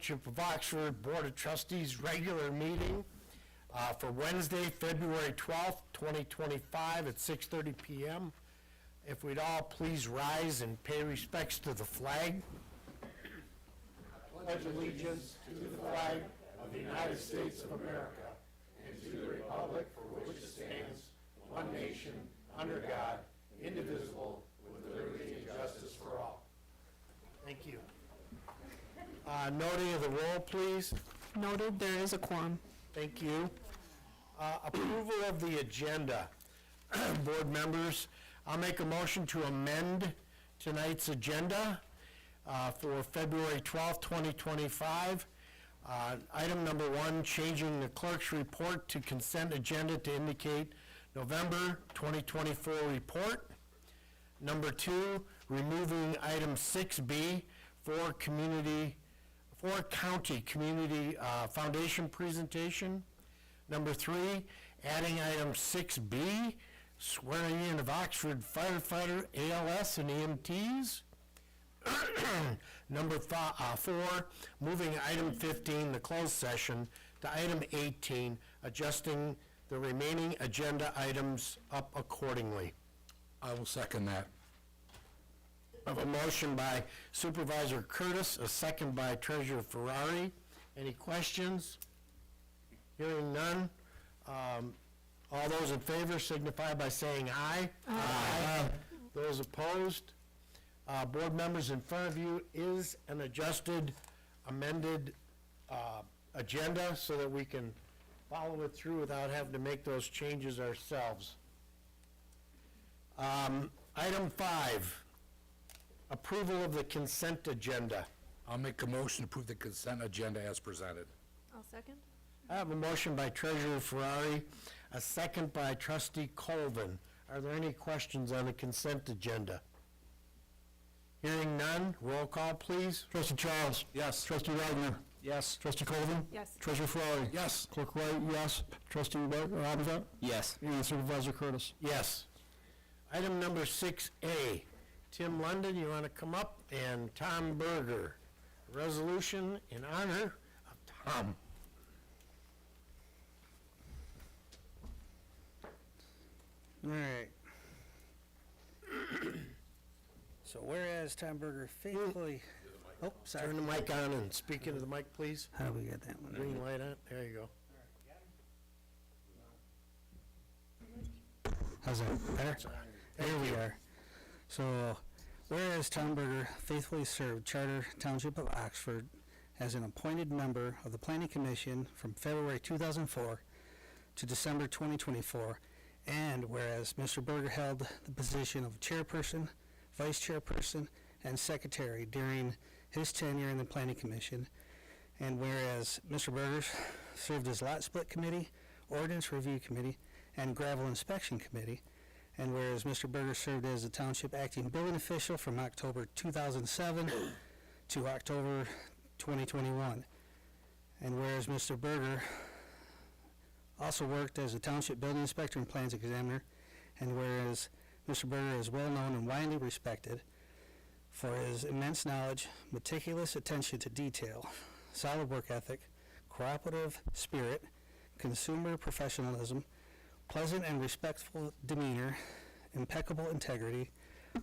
Township of Oxford Board of Trustees regular meeting for Wednesday, February 12th, 2025 at 6:30 p.m. If we'd all please rise and pay respects to the flag. I pledge allegiance to the flag of the United States of America and to the republic for which it stands, one nation, under God, indivisible, with liberty and justice for all. Thank you. Noting of the roll, please. Noted, there is a quorum. Thank you. Approval of the agenda. Board members, I'll make a motion to amend tonight's agenda for February 12th, 2025. Item number 1, changing the clerk's report to consent agenda to indicate November 2024 report. Number 2, removing item 6B for county community foundation presentation. Number 3, adding item 6B, swearing in of Oxford firefighter, ALS, and EMTs. Number 4, moving item 15, the closed session, to item 18, adjusting the remaining agenda items up accordingly. I will second that. I have a motion by Supervisor Curtis, a second by Treasurer Ferrari. Any questions? Hearing none. All those in favor signify by saying aye. Aye. Those opposed? Board members, in front of you is an adjusted, amended agenda so that we can follow it through without having to make those changes ourselves. Item 5. Approval of the consent agenda. I'll make a motion to approve the consent agenda as presented. I'll second. I have a motion by Treasurer Ferrari, a second by Trustee Colvin. Are there any questions on the consent agenda? Hearing none, roll call, please. Trustee Charles? Yes. Trustee Wagner? Yes. Trustee Colvin? Yes. Treasurer Ferrari? Yes. Clerk Wright, yes. Trustee Robinson? Yes. And Supervisor Curtis? Yes. Item number 6A. Tim London, you want to come up? And Tom Berger. Resolution in honor of Tom. All right. So whereas Tom Berger faithfully, Turn sorry, the mic on and speak into the mic, please. how do we get that one? Green light on. There you go. How's that, better? There we are. So, whereas Tom Berger faithfully served Charter Township of Oxford as an appointed member of the Planning Commission from February 2004 to December 2024, and whereas Mr. Berger held the position of chairperson, vice chairperson, and secretary during his tenure in the Planning Commission, and whereas Mr. Berger served as Lot Split Committee, Ordinance Review Committee, and Gravel Inspection Committee, and whereas Mr. Berger served as the Township Acting Building Official from October 2007 to October 2021, and whereas Mr. Berger also worked as a Township Building Inspector and Plans Examiner, and whereas Mr. Berger is well known and widely respected for his immense knowledge, meticulous attention to detail, solid work ethic, cooperative spirit, consumer professionalism, pleasant and respectful demeanor, impeccable integrity,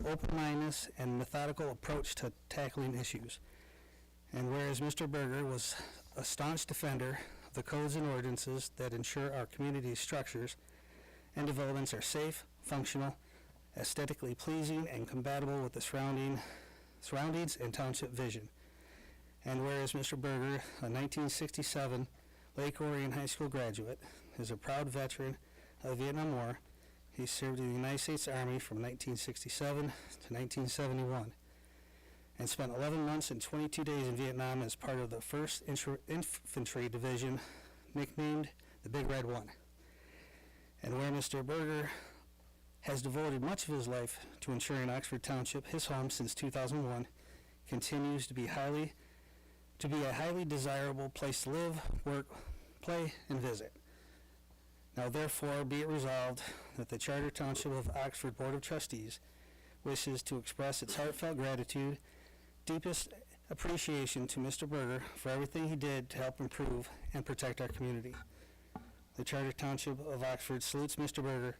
open-mindedness, and methodical approach to tackling issues. And whereas Mr. Berger was a staunch defender of the codes and ordinances that ensure our community's structures and developments are safe, functional, aesthetically pleasing, and compatible with the surroundings and township vision. And whereas Mr. Berger, a 1967 Lake Orion High School graduate, is a proud veteran of the Vietnam War. He served in the United States Army from 1967 to 1971 and spent 11 months and 22 days in Vietnam as part of the 1st Infantry Division, nicknamed the Big Red One. And where Mr. Berger has devoted much of his life to ensuring Oxford Township, his home since 2001, continues to be a highly desirable place to live, work, play, and visit. Now therefore be it resolved that the Charter Township of Oxford Board of Trustees wishes to express its heartfelt gratitude, deepest appreciation to Mr. Berger for everything he did to help improve and protect our community. The Charter Township of Oxford salutes Mr. Berger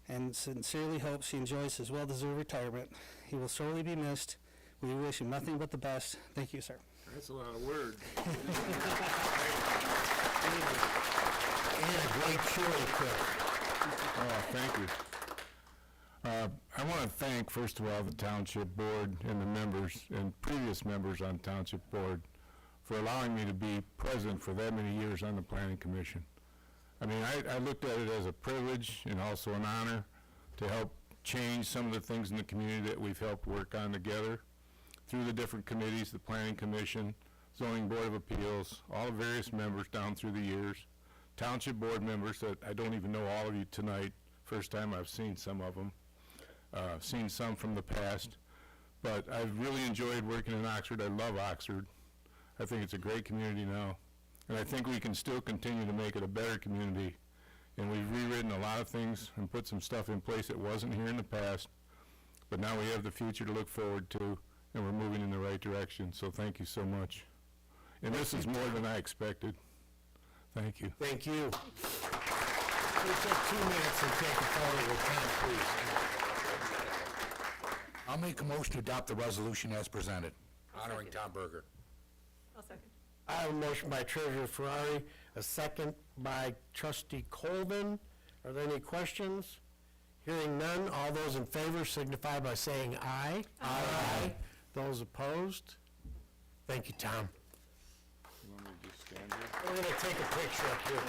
and sincerely hopes he enjoys his well-deserved retirement. He will sorely be missed. We wish him nothing but the best. Thank you, sir. That's a lot of words. And a great chili cook. Oh, thank you. I want to thank, first of all, the Township Board and the members and previous members on Township Board for allowing me to be present for that many years on the Planning Commission. I mean, I looked at it as a privilege and also an honor to help change some of the things in the community that we've helped work on together through the different committees, the Planning Commission, Zoning Board of Appeals, all the various members down through the years, Township Board members that I don't even know all of you tonight. First time I've seen some of them, seen some from the past. But I've really enjoyed working in Oxford. I love Oxford. I think it's a great community now. And I think we can still continue to make it a better community. And we've rewritten a lot of things and put some stuff in place that wasn't here in the past. But now we have the future to look forward to, and we're moving in the right direction. So thank you so much. And this is more than I expected. Thank you. Thank you. Please take 2 minutes and take a photo with Tom, please. I'll make a motion to adopt the resolution as presented, honoring Tom Berger. I'll second. I have a motion by Treasurer Ferrari, a second by Trustee Colvin. Are there any questions? Hearing none, all those in favor signify by saying aye. Aye. Those opposed? Thank you, Tom. You want me to just stand here? We're going to take a picture up here.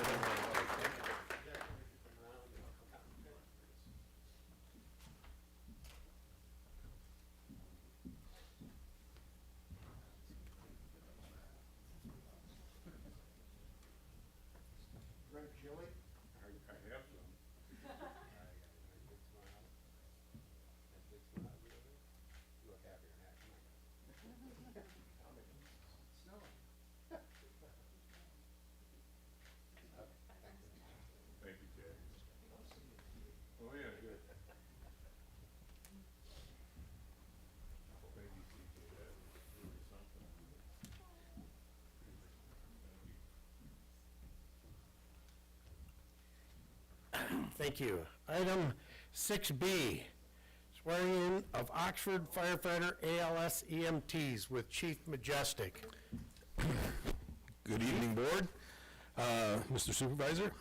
Thank you, Jack. Oh, yeah, good. Thank you, TJ. That was really something. Thank you. Item 6B, swearing in of Oxford firefighter ALS EMTs with Chief Majestic. Good evening, Board. Mr. Supervisor,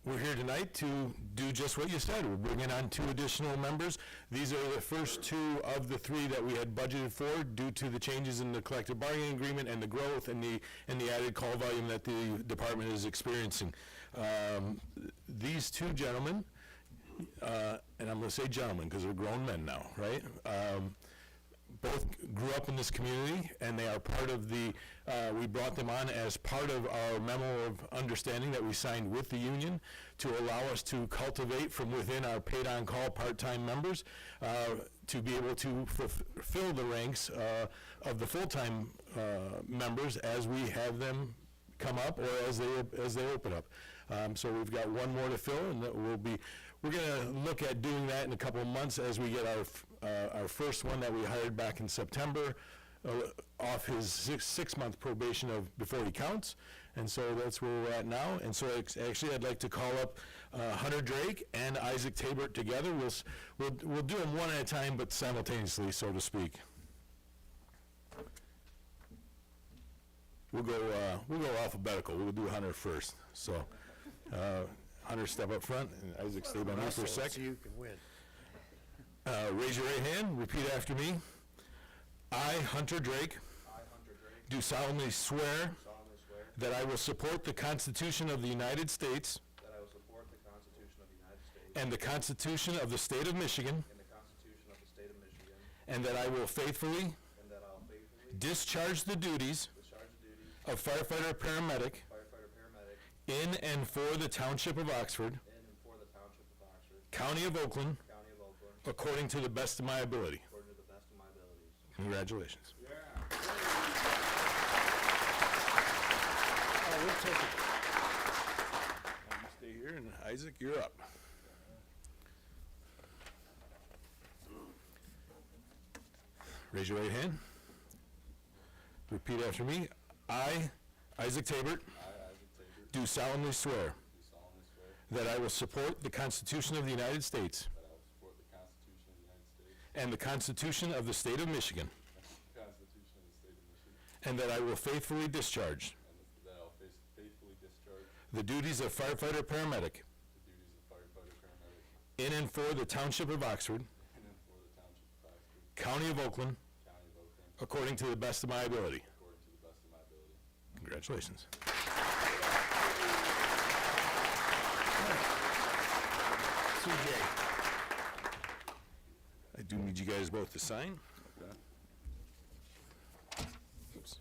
we're here tonight to do just what you said. We're bringing on 2 additional members. These are the first 2 of the 3 that we had budgeted for due to the changes in the collective bargaining agreement and the growth and the added call volume that the department is experiencing. These 2 gentlemen, and I'm going to say gentlemen because they're grown men now, right? Both grew up in this community, and they are part of the, we brought them on as part of our memo of understanding that we signed with the union to allow us to cultivate from within our paid-on-call part-time members to be able to fulfill the ranks of the full-time members as we have them come up or as they open up. So we've got 1 more to fill, and that we're going to look at doing that in a couple of months as we get our first one that we hired back in September off his 6-month probation of before he counts. And so that's where we're at now. And so actually I'd like to call up Hunter Drake and Isaac Tabert together. We'll do them one at a time, but simultaneously, so to speak. We'll go alphabetical. We'll do Hunter first. So Hunter, step up front, and Isaac, stay by me for a So second. you can win. Raise your right hand, repeat after me. I, Hunter Drake, do solemnly swear that I will support the Constitution of the United States That I will support the Constitution of the United States and the Constitution of the State of Michigan, and the Constitution of the State of Michigan, and that I will faithfully and that I will faithfully discharge the duties discharge the duties of firefighter/paramedic of firefighter/paramedic in and for the Township of Oxford, in and for the Township of Oxford, County of Oakland, County of Oakland, according to the best of my ability. according to the best of my abilities. Congratulations. We'll take it. You stay here, and Isaac, you're up. Raise your right hand. Repeat after me. I, Isaac Tabert, I, Isaac Tabor, do solemnly swear do solemnly swear that I will support the Constitution of the United States that I will support the Constitution of the United States and the Constitution of the State of Michigan, and the Constitution of the State of Michigan, and that I will faithfully discharge and that I will faithfully discharge the duties of firefighter paramedic the duties of firefighter paramedic in and for the Township of Oxford, in and for the Township of Oxford, County of Oakland, County of Oakland, according to the best of my ability. according to the best of my ability. Congratulations. CJ. I do need you guys both to sign. Oops.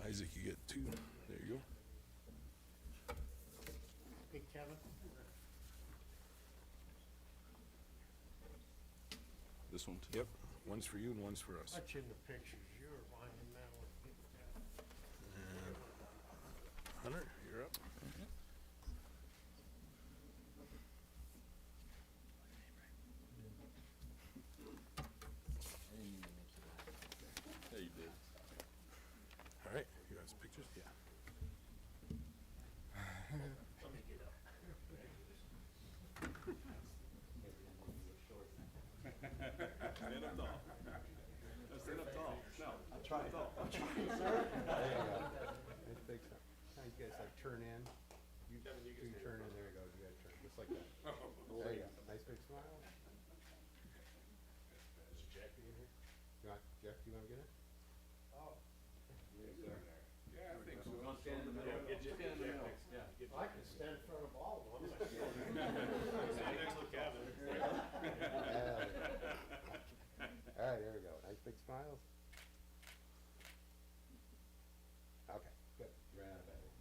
Isaac, you get two. There you go. Hey, Kevin? This one? Yep. One's for you and one's for us. Watching the pictures, you were finding that one. Hunter, you're up. Yeah, you did. All right, you guys pictures? Yeah. You guys like turn in. You turn in, there you go, you gotta turn, just like that. There you go, nice big smile. Jack, you wanna get it? I can stand in front of all of them. All right, there we go, nice big smiles. Okay, good, ran out of battery.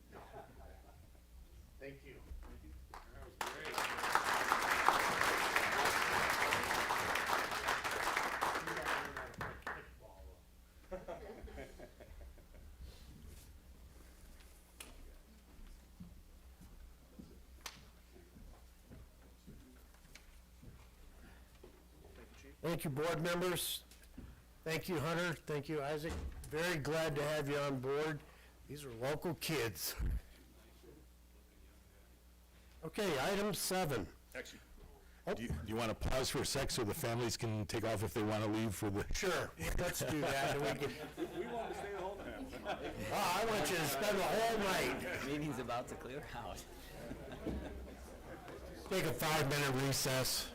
Thank you. Thank you, board members. Thank you, Hunter. Thank you, Isaac. Very glad to have you on board. These are local kids. Okay, item 7. Actually, do you want to pause for a sec so the families can take off if they want to leave for the... Sure, let's do that. and we can- We want to stay the whole time. Oh, I want you to spend the whole night. Meeting's about to clear out. Take a 5-minute recess.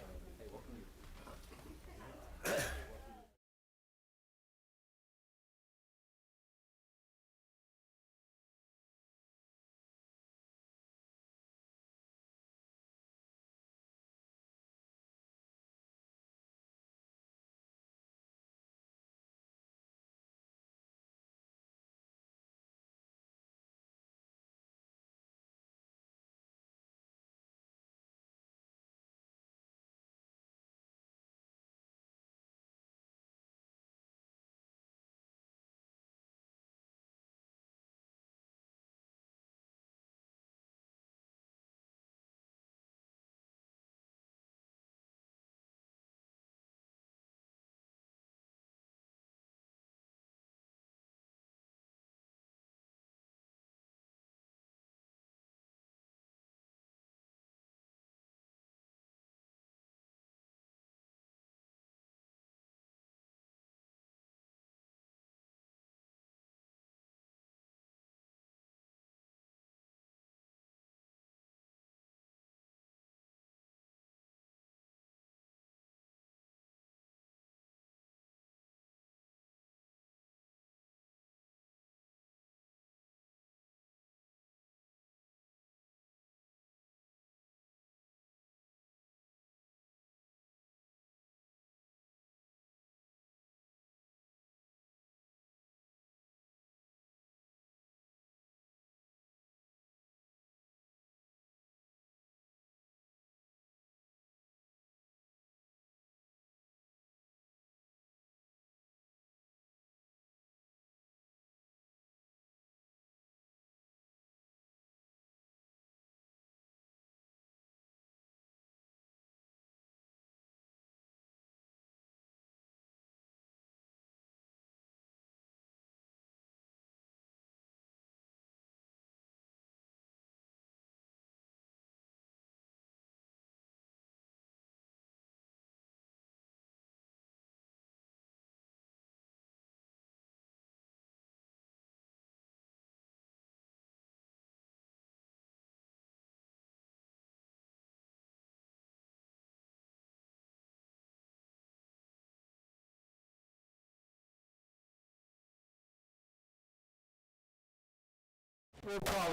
We'll call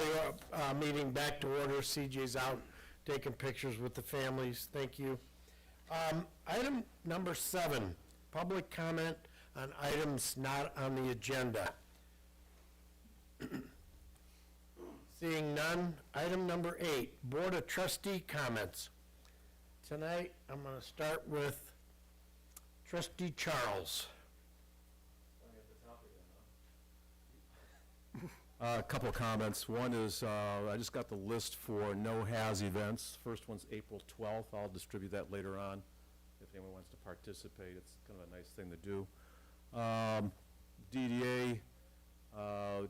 the meeting back to order. CJ's out taking pictures with the families. Thank you. Item number 7, public comment on items not on the agenda. Seeing none, item number 8, Board of Trustee comments. Tonight, I'm going to start with Trustee Charles. A couple of comments. One is, I just got the list for no-haz events. First one's April 12th. I'll distribute that later on if anyone wants to participate. It's kind of a nice thing to do. DDA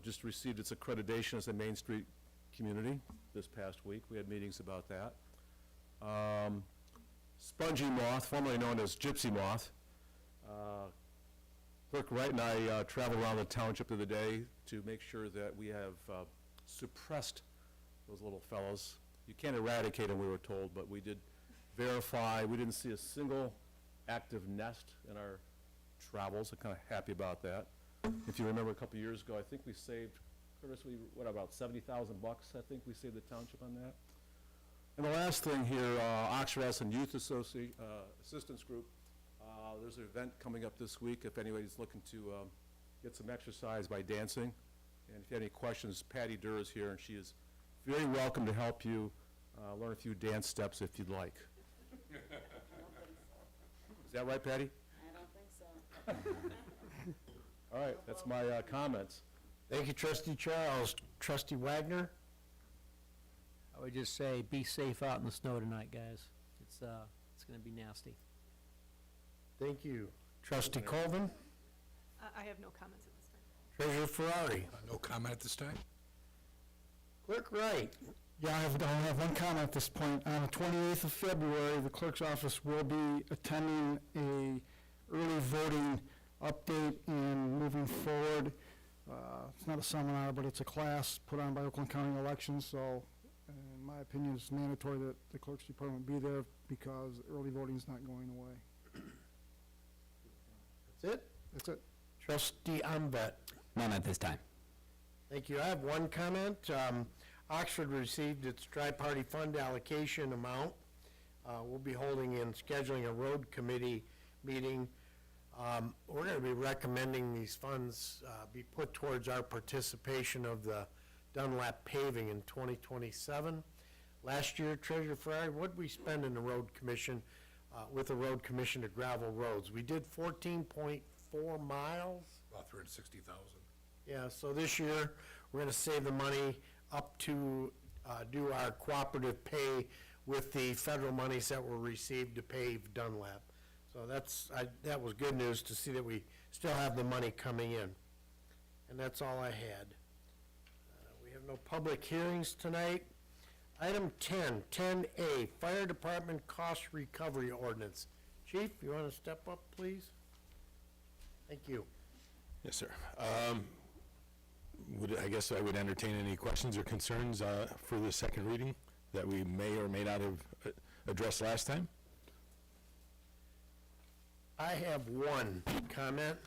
just received its accreditation as a Main Street community this past week. We had meetings about that. Spongy moth, formerly known as gypsy moth. Clerk Wright and I traveled around the township the other day to make sure that we have suppressed those little fellows. You can't eradicate them, we were told, but we did verify. We didn't see a single active nest in our travels. I'm kind of happy about that. If you remember a couple of years ago, I think we saved, Curtis, what, about $70,000 I think we saved the township on that. And the last thing here, Oxford Aspen Youth Assistance Group. There's an event coming up this week if anybody's looking to get some exercise by dancing. And if you have any questions, Patty Durr is here, and she is very welcome to help you learn a few dance steps if you'd like. Is that right, Patty? I don't think so. All right, that's my comments. Thank you, Trustee Charles. Trustee Wagner? I would just say, be safe out in the snow tonight, guys. It's gonna be nasty. Thank you. Trustee Colvin? I have no comments at this time. Treasurer Ferrari? No comment at this time? Clerk Wright? Yeah, I have one comment at this point. On the 28th of February, the clerk's office will be attending a early voting update and moving forward. It's not a seminar, but it's a class put on by Oakland County Elections, so in my opinion, it's mandatory that the clerk's department be there because early voting is not going away. That's it? That's it. Trustee Ambet? None at this time. Thank you. I have one comment. Oxford received its tri-party fund allocation amount. We'll be holding and scheduling a road committee meeting. We're going to be recommending these funds be put towards our participation of the Dunlap paving in 2027. Last year, Treasurer Ferrari, what did we spend in the road commission, with the road commission to gravel roads? We did 14.4 miles. About 360,000. Yeah, so this year, we're gonna save the money up to, do our cooperative pay with the federal monies that were received to pave Dunlap. So that was good news to see that we still have the money coming in. And that's all I had. We have no public hearings tonight. Item 10, 10A, Fire Department Cost Recovery Ordinance. Chief, you wanna step up, please? Thank you. Yes, sir. I guess I would entertain any questions or concerns for the second reading that we may or may not have addressed last time. I have one comment.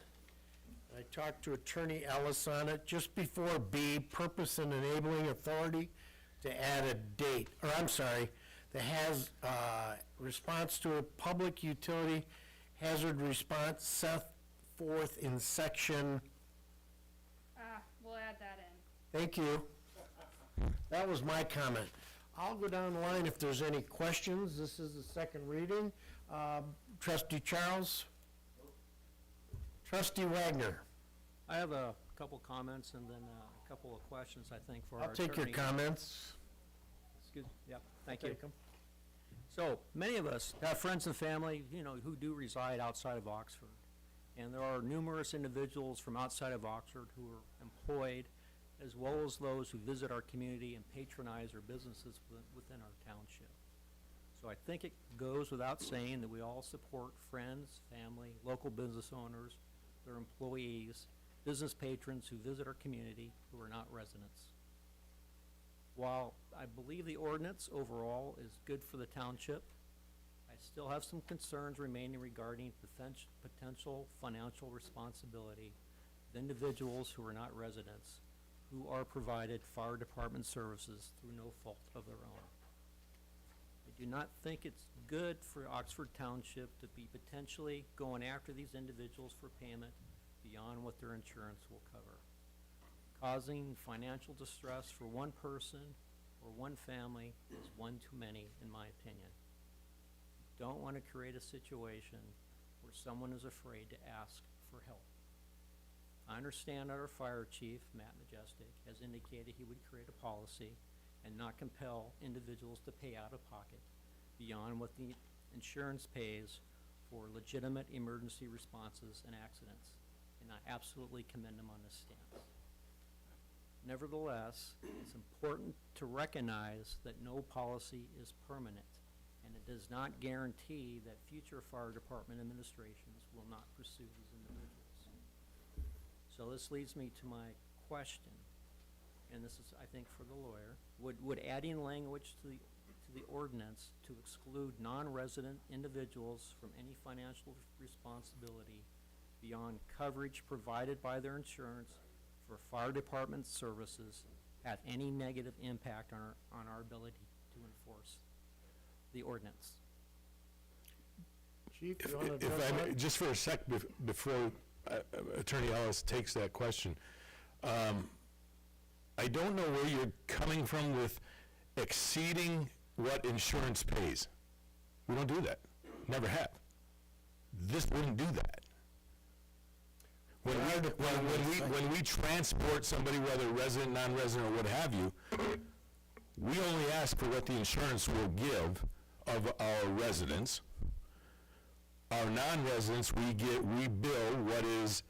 I talked to Attorney Ellis on it. Just before B, purpose and enabling authority, to add a date, or I'm sorry, the response to a public utility hazard response set forth in section. We'll add that in. Thank you. That was my comment. I'll go down the line if there's any questions. This is the second reading. Trustee Charles? Trustee Wagner? I have a couple comments and then a couple of questions, I think, for our I'll attorney. take your comments. Excuse, yeah, thank you. Take 'em. So, many of us have friends and family, who do reside outside of Oxford. And there are numerous individuals from outside of Oxford who are employed, as well as those who visit our community and patronize our businesses within our township. So I think it goes without saying that we all support friends, family, local business owners, their employees, business patrons who visit our community who are not residents. While I believe the ordinance overall is good for the township, I still have some concerns remaining regarding potential financial responsibility of individuals who are not residents, who are provided fire department services through no fault of their own. I do not think it's good for Oxford Township to be potentially going after these individuals for payment beyond what their insurance will cover. Causing financial distress for one person or one family is one too many, in my opinion. Don't want to create a situation where someone is afraid to ask for help. I understand that our fire chief, Matt Majestic, has indicated he would create a policy and not compel individuals to pay out of pocket beyond what the insurance pays for legitimate emergency responses and accidents, and I absolutely commend him on this stance. Nevertheless, it's important to recognize that no policy is permanent, and it does not guarantee that future fire department administrations will not pursue these individuals. So this leads me to my question, and this is, I think, for the lawyer. Would adding language to the ordinance to exclude non-resident individuals from any financial responsibility beyond coverage provided by their insurance for fire department services have any negative impact on our ability to enforce the ordinance? Chief, you want to If address I that? may, just for a sec, before Attorney Ellis takes that question, I don't know where you're coming from with exceeding what insurance pays. We don't do that. Never have. This wouldn't do that. When we transport somebody, whether resident, non-resident, or what have you, we only ask for what the insurance will give of our residents. Our non-residents, we bill what is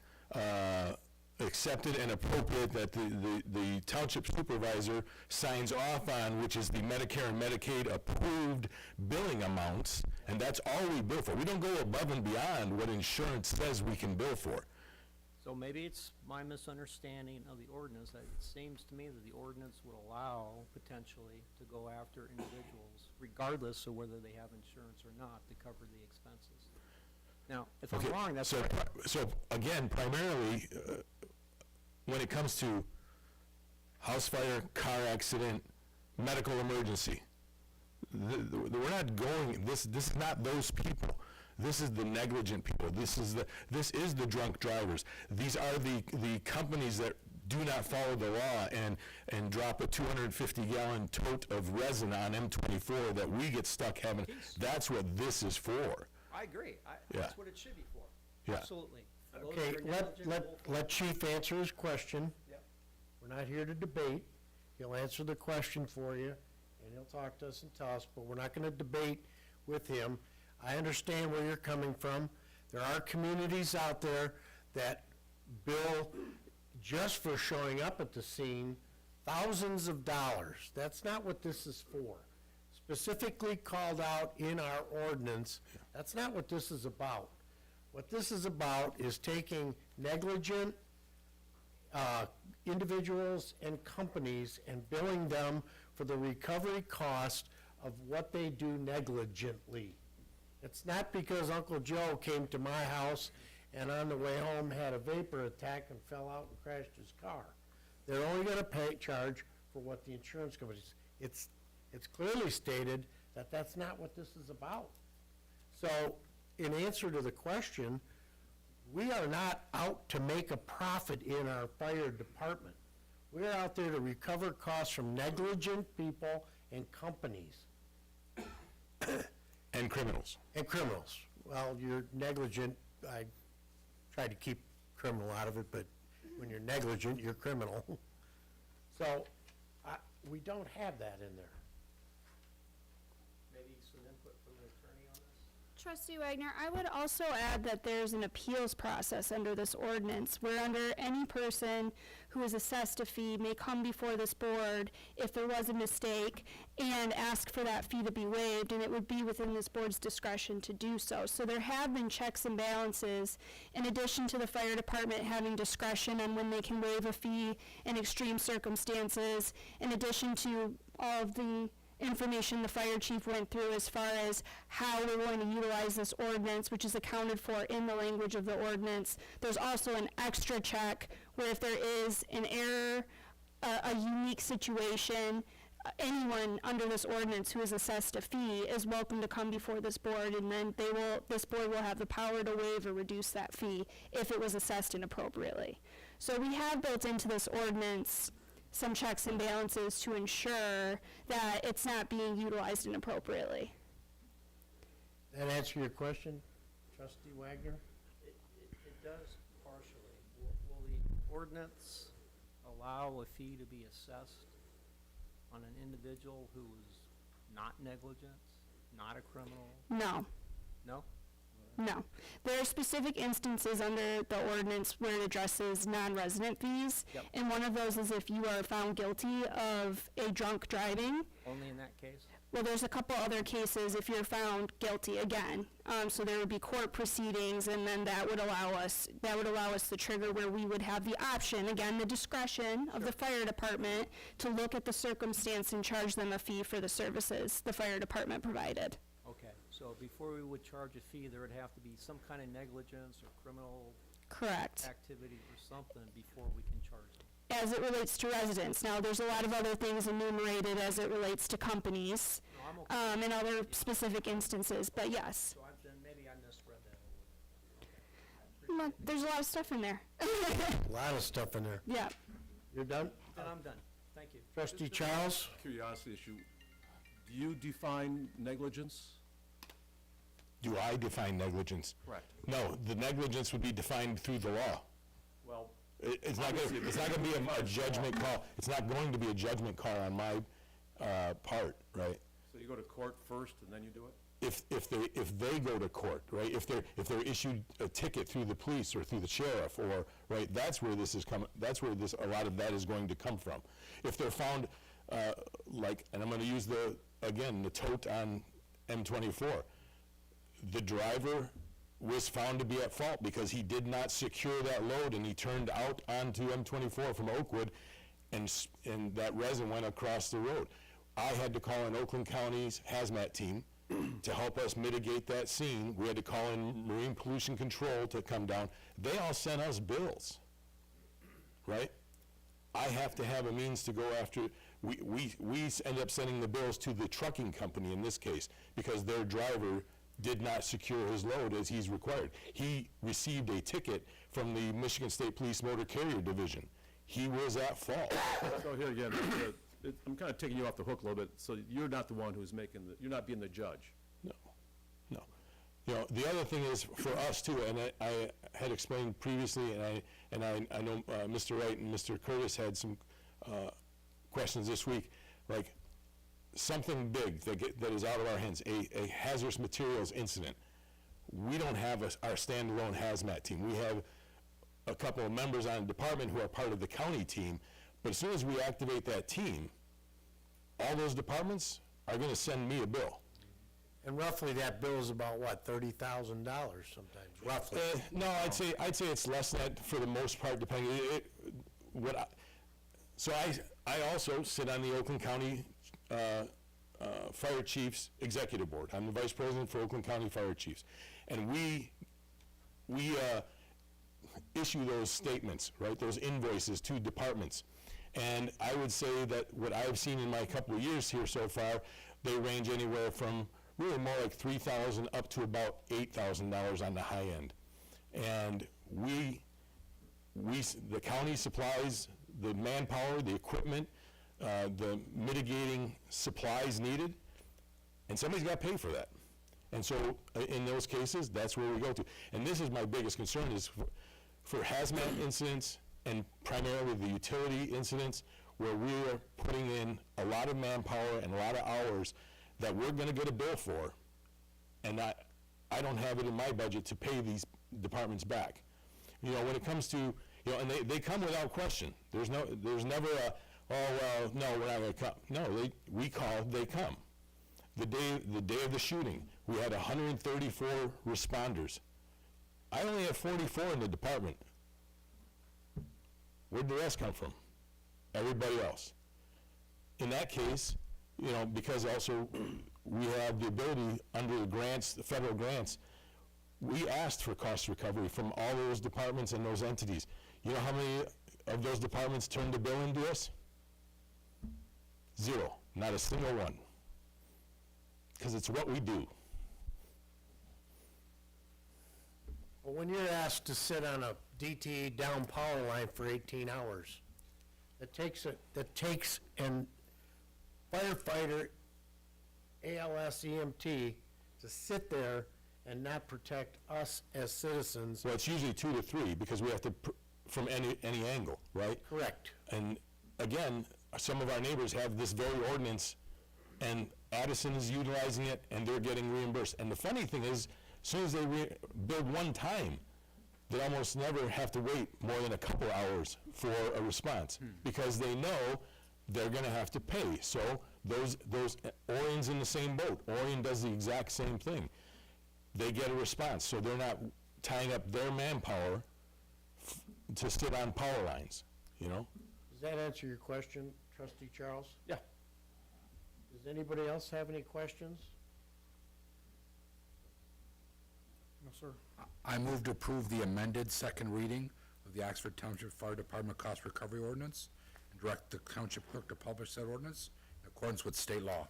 accepted and appropriate that the township supervisor signs off on, which is the Medicare and Medicaid approved billing amounts, and that's all we bill for. We don't go above and beyond what insurance says we can bill for. So maybe it's my misunderstanding of the ordinance. It seems to me that the ordinance would allow potentially to go after individuals regardless of whether they have insurance or not to cover the expenses. Now, if I'm wrong, that's so, right. so again, primarily, when it comes to house fire, car accident, medical emergency, we're not going, this is not those people. This is the negligent people. This is the drunk drivers. These are the companies that do not follow the law and drop a 250-gallon tote of resin on M24 that we get stuck having. That's what this is for. I agree. Yeah. That's what it should be for. Yeah. Absolutely. For those Okay, that are negligent, let Chief answer his question. Yep. We're not here to debate. He'll answer the question for you, and he'll talk to us and tell us, but we're not going to debate with him. I understand where you're coming from. There are communities out there that bill just for showing up at the scene thousands of dollars. That's not what this is for. Specifically called out in our ordinance, that's not what this is about. What this is about is taking negligent individuals and companies and billing them for the recovery cost of what they do negligently. It's not because Uncle Joe came to my house and on the way home had a vapor attack and fell out and crashed his car. They're only going to charge for what the insurance companies. It's clearly stated that that's not what this is about. So, in answer to the question, we are not out to make a profit in our fire department. We're out there to recover costs from negligent people and companies. And criminals. And criminals. Well, you're negligent, I try to keep criminal out of it, but when you're negligent, you're criminal. So, we don't have that in there. maybe some input from the attorney on this? Trustee Wagner, I would also add that there's an appeals process under this ordinance, where under any person who is assessed a fee may come before this board if there was a mistake and ask for that fee to be waived, and it would be within this board's discretion to do so. So there have been checks and balances, in addition to the fire department having discretion on when they can waive a fee in extreme circumstances, in addition to all of the information the fire chief went through as far as how we're going to utilize this ordinance, which is accounted for in the language of the ordinance. There's also an extra check where if there is an error a unique situation, anyone under this ordinance who is assessed a fee is welcome to come before this board, and then this board will have the power to waive or reduce that fee if it was assessed inappropriately. So we have built into this ordinance some checks and balances to ensure that it's not being utilized inappropriately. That answer your question, trustee Wagner? It does partially. Will the ordinance allow a fee to be assessed on an individual who is not negligent, not a criminal? No. No? No. There are specific instances under the ordinance where it addresses non-resident fees. Yep. And one of those is if you are found guilty of a drunk driving. Only in that case? Well, there's a couple other cases if you're found guilty again. So there would be court proceedings, and then that would allow us the trigger where we would have the option, again, the discretion of the fire department to look at the circumstance and charge them a fee for the services the fire department provided. Okay, so before we would charge a fee, there would have to be some kind of negligence or criminal Correct. activity or something before we can charge them. As it relates to residents. Now, there's a lot of other things enumerated as it relates to companies, No, I'm okay. and other specific instances, but yes. So then maybe I misread that a little bit. Okay. There's a lot of stuff in there. A lot of stuff in there. Yeah. You're done? Then I'm done. Thank you. Trustee Charles? Curiosity issue, do you define negligence? Do I define negligence? Correct. No, the negligence would be defined through the law. Well, It's not gonna be a judgment call. It's not going to be a judgment call on my part, right? so you go to court first and then you do it? If they go to court, right? If they're issued a ticket through the police or through the sheriff, or right, that's where this is coming. That's where a lot of that is going to come from. If they're found, and I'm going to use the tote on M24, the driver was found to be at fault because he did not secure that load, and he turned out onto M24 from Oakwood, and that resin went across the road. I had to call in Oakland County's hazmat team to help us mitigate that scene. We had to call in Marine Pollution Control to come down. They all sent us bills, right? I have to have a means to go after, we end up sending the bills to the trucking company in this case, because their driver did not secure his load as he's required. He received a ticket from the Michigan State Police Motor Carrier Division. He was at fault. So here again, I'm kind of taking you off the hook a little bit, so you're not the one who's you're not being the judge. No. You know, the other thing is for us too, and I had explained previously, and I know Mr. Wright and Mr. Curtis had some questions this week, like something big that is out of our hands, a hazardous materials incident. We don't have our standalone hazmat team. We have a couple of members on the department who are part of the county team, but as soon as we activate that team, all those departments are going to send me a bill. And roughly that bill is about, what, $30,000 sometimes, roughly? No, I'd say it's less than that for the most part, depending. I also sit on the Oakland County Fire Chiefs Executive Board. I'm the Vice President for Oakland County Fire Chiefs, and we issue those statements, right? Those invoices to departments. And I would say that what I've seen in my couple of years here so far, they range anywhere from really more like $3,000 up to about $8,000 on the high end. And the county supplies the manpower, the equipment, the mitigating supplies needed, and somebody's got to pay for that. And so in those cases, that's where we go to. And this is my biggest concern is for hazmat incidents, and primarily the utility incidents, where we are putting in a lot of manpower and a lot of hours that we're going to get a bill for, and I don't have it in my budget to pay these departments back. You know, when it comes to, you know, and they come without question. There's never a, oh, well, no, we're not going to come. No, we call, they come. The day of the shooting, we had 134 responders. I only have 44 in the department. Where'd the rest come from? Everybody else. In that case, you know, because also we have the ability under the grants, the federal grants, we asked for cost recovery from all those departments and those entities. You know how many of those departments turned the bill into us? Zero, not a single one. Because it's what we do. Well, when you're asked to sit on a DTE down power line for 18 hours, that takes an firefighter, ALS, EMT, to sit there and not protect us as citizens. Well, it's usually 2 to 3 because we have to, from any angle, right? Correct. And again, some of our neighbors have this very ordinance, and Addison is utilizing it, and they're getting reimbursed. And the funny thing is, as soon as they build one time, they almost never have to wait more than a couple hours for a response, because they know they're gonna have to pay. So those, Orion's in the same boat. Orion does the exact same thing. They get a response, so they're not tying up their manpower to sit on power lines, you know? Does that answer your question, Trustee Charles? Yeah. Does anybody else have any questions? No, sir. I move to approve the amended second reading of the Oxford Township Fire Department Cost Recovery Ordinance and direct the Township Clerk to publish that ordinance in accordance with state law.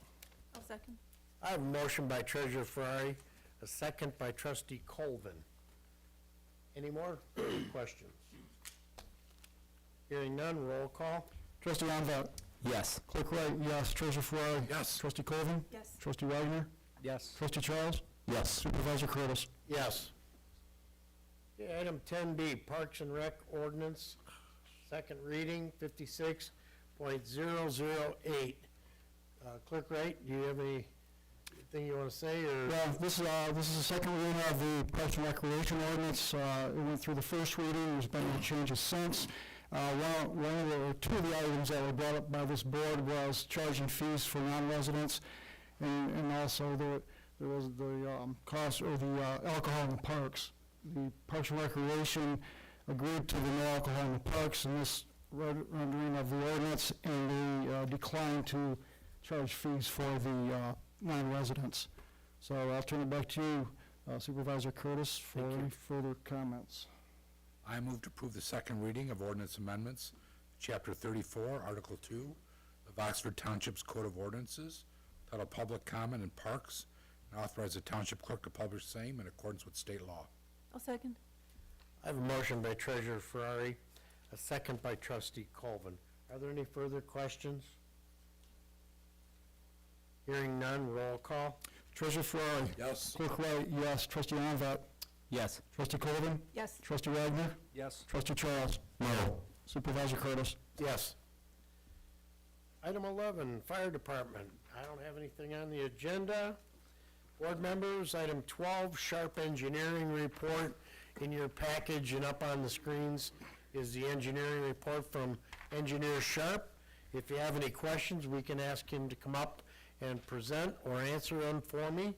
I'll second. I have a motion by Treasurer Ferrari, a second by Trustee Colvin. Any more questions? Hearing none, roll call. Trustee Onvat. Yes. Clerk Wright, yes. Treasurer Ferrari. Yes. Trustee Colvin. Yes. Trustee Wagner. Yes. Trustee Charles. Yes. Supervisor Curtis. Yes. Okay, item 10B, Parks and Rec Ordinance, second reading, 56.008. Clerk Wright, do you have anything you want to say, or? Well, this is the second reading of the Parks and Recreation Ordinance. It went through the first reading, there's been no changes since. Two of the items that were brought up by this board was charging fees for non-residents, and also there was the cost or the alcohol in the parks. The Parks and Recreation agreed to the no alcohol in the parks in this rendering of the ordinance, and they declined to charge fees for the non-residents. So I'll turn it back to you, Supervisor Curtis, for any further comments. I move to approve the second reading of ordinance amendments, Chapter 34, Article 2 of Oxford Township's Code of Ordinances, titled Public Comment in Parks, and authorize the Township Clerk to publish same in accordance with state law. I'll second. I have a motion by Treasurer Ferrari, a second by Trustee Colvin. Are there any further questions? Hearing none, roll call. Treasurer Ferrari. Yes. Clerk Wright, yes. Trustee Onvat. Yes. Trustee Colvin. Yes. Trustee Wagner. Yes. Trustee Charles. No. Supervisor Curtis. Yes. Item 11, Fire Department. I don't have anything on the agenda. Board members, item 12, Sharp Engineering Report. In your package and up on the screens is the engineering report from Engineer Sharp. If you have any questions, we can ask him to come up and present or answer them for me.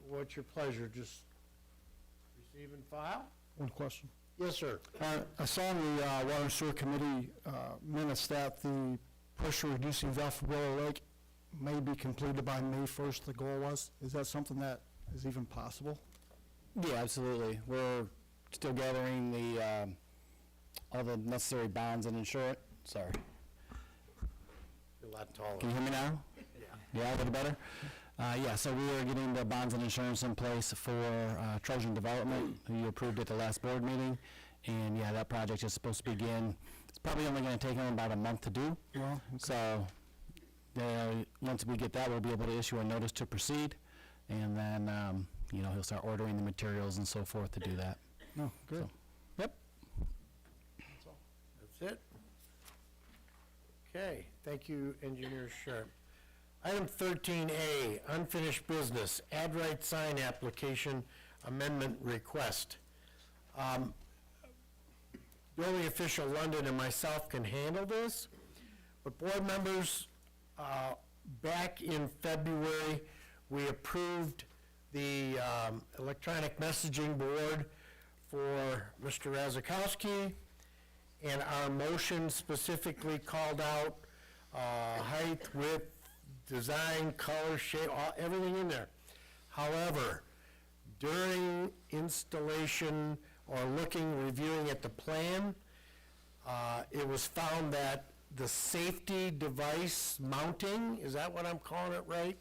What's your pleasure? Just receive and file? One question. Yes, sir. I saw in the Water and Sewer Committee minutes that the pressure reducing valve for Willow Lake may be completed by May 1st, the goal was. Is that something that is even possible? Yeah, absolutely. We're still gathering the, all the necessary bonds and insurance. Sorry. You're a lot taller. Can you hear me now? Yeah, a little better? Yeah, so we are getting the bonds and insurance in place for Trojan Development, who you approved at the last board meeting. And yeah, that project is supposed to begin. It's probably only going to take them about a month to do. Well, So once we get that, we'll be able to issue a notice to proceed. And then, you know, he'll start ordering the materials and so forth to do that. no, good. So, yep. That's it? Okay, thank you, Engineer Sharp. Item 13A, unfinished business, add right sign application amendment request. The only official, London and myself, can handle this, but board members, back in February, we approved the electronic messaging board for Mr. Razakowski, and our motion specifically called out height, width, design, color, shape, everything in there. However, during installation or reviewing at the plan, it was found that the safety device mounting, is that what I'm calling it right?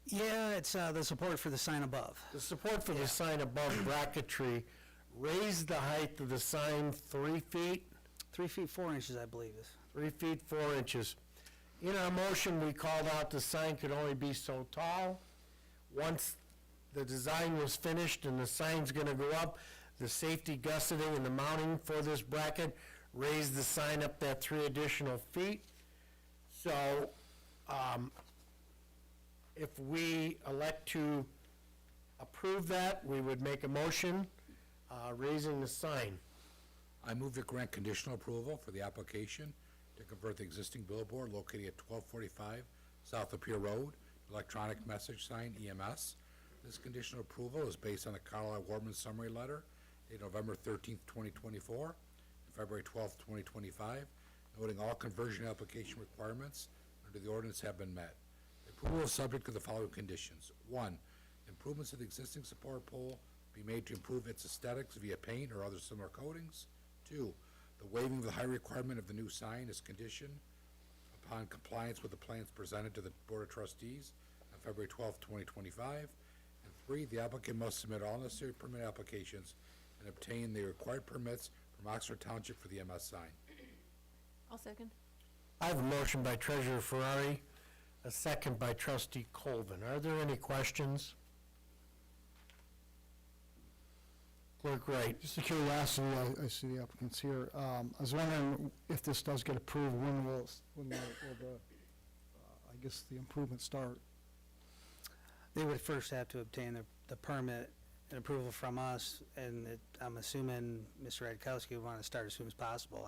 Yeah, it's, the support for the sign above. The support for the sign above bracketry, raise the height of the sign 3 feet, 3 feet 4 inches, I believe is. 3 feet 4 inches. In our motion, we called out the sign could only be so tall. Once the design was finished and the sign's gonna go up, the safety gusseting and the mounting for this bracket raised the sign up that 3 additional feet. So, if we elect to approve that, we would make a motion, raising the sign. I move to grant conditional approval for the application to convert the existing billboard located at 1245 South Lapeer Road to electronic message sign, EMS. This conditional approval is based on the Carlisle Wardman summary letter dated November 13th, 2024, and February 12th, 2025, noting all conversion application requirements under the ordinance have been met. The approval is subject to the following conditions. 1, improvements to the existing support pole be made to improve its aesthetics via paint or other similar coatings. 2, the waiving of the height requirement of the new sign is conditioned upon compliance with the plans presented to the Board of Trustees on February 12th, 2025. And 3, the applicant must submit all necessary permit applications and obtain the required permits from Oxford Township for the MS sign. I'll second. I have a motion by Treasurer Ferrari, a second by Trustee Colvin. Are there any questions? Clerk Wright. Just a curiosity, I see the applicants here. I was wondering if this does get approved, when will the, I guess, the improvements start? They would first have to obtain the permit and approval from us, and I'm assuming Mr. Radkowski would want to start as soon as possible.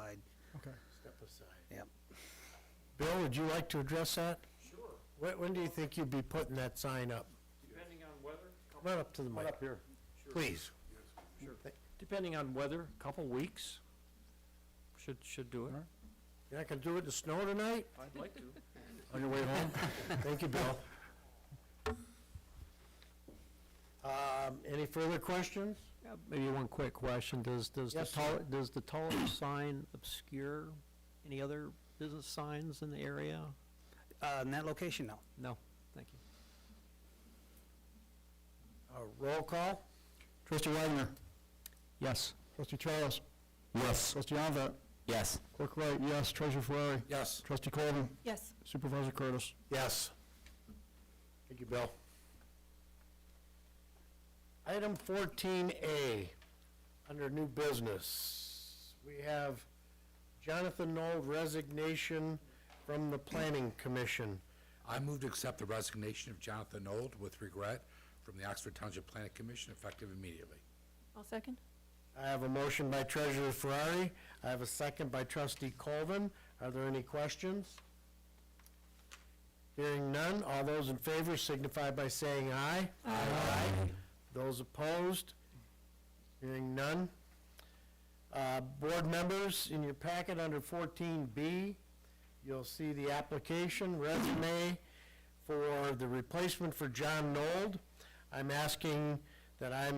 Okay. Step aside. Yep. Bill, would you like to address that? Sure. When do you think you'd be putting that sign up? Depending on weather. Come on up to the mic. Right up here. Please. Sure. Depending on weather, couple weeks, should do it. You're not gonna do it in the snow tonight? I'd like to. On your way home? Thank you, Bill. Any further questions? Maybe one quick question, does Yes, sir. the taller sign obscure any other business signs in the area? In that location, no. No, thank you. Roll call? Trustee Wagner, Yes. Trustee Charles, Yes. Trustee Onvet, Yes. Clerk Wright, yes. Treasurer Ferrari, Yes. Trustee Colvin, Yes. Supervisor Curtis. Yes. Thank you, Bill. Item 14A, under new business, we have Jonathan Knoll resignation from the Planning Commission. I move to accept the resignation of Jonathan Nold with regret from the Oxford Township Planning Commission effective immediately. I'll second. I have a motion by Treasurer Ferrari. I have a second by Trustee Colvin. Are there any questions? Hearing none, all those in favor signify by saying aye. Aye. Those opposed? Hearing none. Board members, in your packet under 14B, you'll see the application resume for the replacement for John Nold. I'm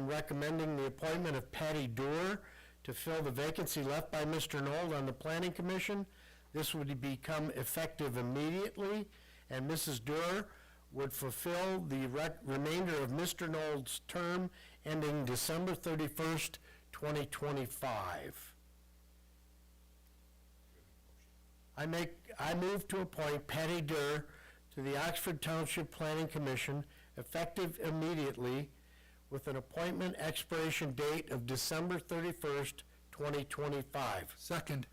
recommending the appointment of Patty Doerr to fill the vacancy left by Mr. Nold on the Planning Commission. This would become effective immediately, and Mrs. Doerr would fulfill the remainder of Mr. Nold's term ending December 31st, 2025. I move to appoint Patty Doerr to the Oxford Township Planning Commission effective immediately with an appointment expiration date of December 31st, 2025. Second.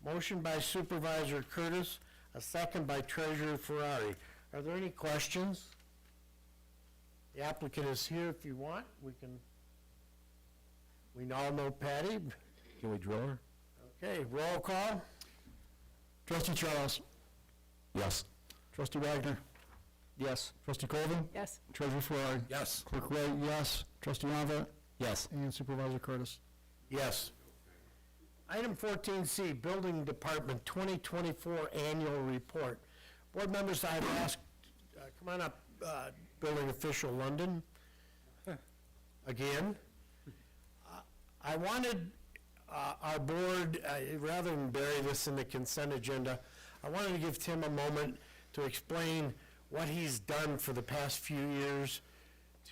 Motion by Supervisor Curtis, a second by Treasurer Ferrari. Are there any questions? The applicant is here if you want. We all know Patty. Can we draw her? Okay, roll call. Trustee Charles, Yes. Trustee Wagner, Yes. Trustee Colvin, Yes. Treasurer Ferrari, Yes. Clerk Wright, yes. Trustee Onvet, Yes. and Supervisor Curtis. Yes. Item 14C, Building Department 2024 Annual Report. Board members, I've asked, come on up, Building Official London. Again. I wanted our board, rather than bury this in the consent agenda, I wanted to give Tim a moment to explain what he's done for the past few years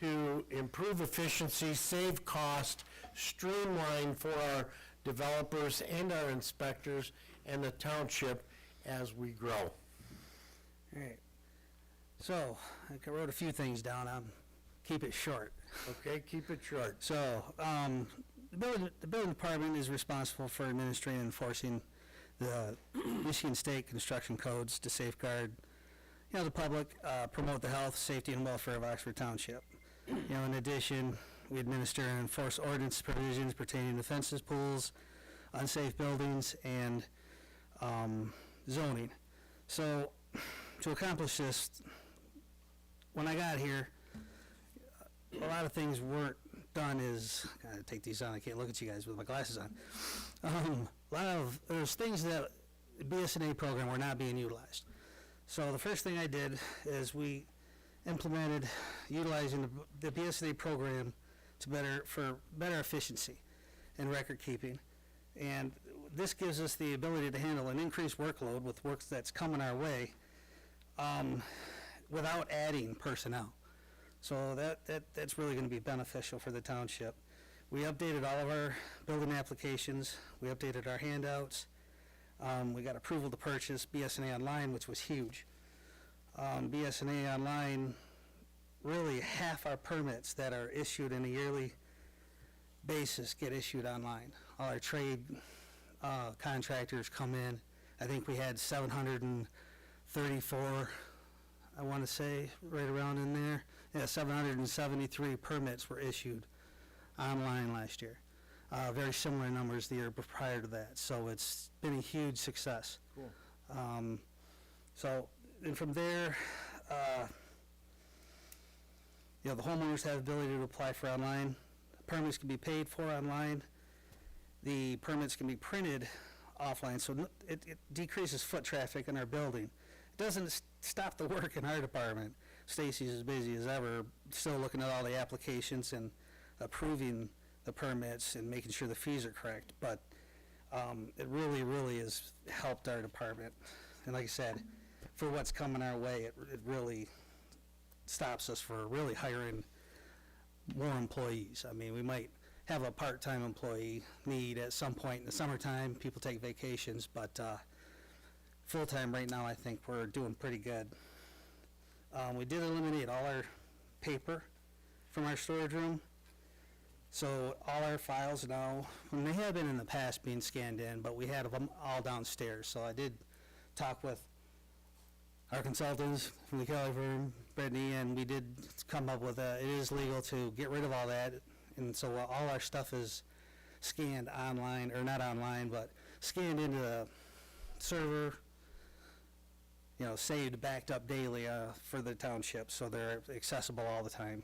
to improve efficiency, save cost, streamline for our developers and our inspectors and the township as we grow. All right. So, I wrote a few things down. Keep it short. Okay, keep it short. So, the building department is responsible for administering and enforcing the Michigan State construction codes to safeguard, the public, promote the health, safety, and welfare of Oxford Township. In addition, we administer and enforce ordinance provisions pertaining to fences, pools, unsafe buildings, and zoning. So, to accomplish this, when I got here, a lot of things weren't done is, I gotta take these on, I can't look at you guys with my glasses on. There's things that the BSNA program were not being utilized. So the first thing I did is we implemented utilizing the BSNA program for better efficiency and record keeping. And this gives us the ability to handle an increased workload with work that's coming our way without adding personnel. So that's really going to be beneficial for the township. We updated all of our building applications. We updated our handouts. We got approval to purchase BSNA Online, which was huge. BSNA Online, really half our permits that are issued on a yearly basis get issued online. All our trade contractors come in. I think we had 734, I want to say, right around in there. Yeah, 773 permits were issued online last year. Very similar numbers the year prior to that. So it's been a huge success. Cool. And from there, the homeowners have the ability to apply for online. Permits can be paid for online. The permits can be printed offline, so it decreases foot traffic in our building. It doesn't stop the work in our department. Stacy's as busy as ever, still looking at all the applications and approving the permits and making sure the fees are correct. But it really, really has helped our department. And like I said, for what's coming our way, it really stops us for really hiring more employees. I mean, we might have a part-time employee need at some point in the summertime. People take vacations, but full-time right now, I think we're doing pretty good. We did eliminate all our paper from our storage room. So all our files now, and they have been in the past being scanned in, but we had them all downstairs. So I did talk with our consultants from the Kelly firm, Brittany, and we did come up with it is legal to get rid of all that. And so all our stuff is scanned online, or not online, but scanned into the server, saved, backed up daily for the township, so they're accessible all the time.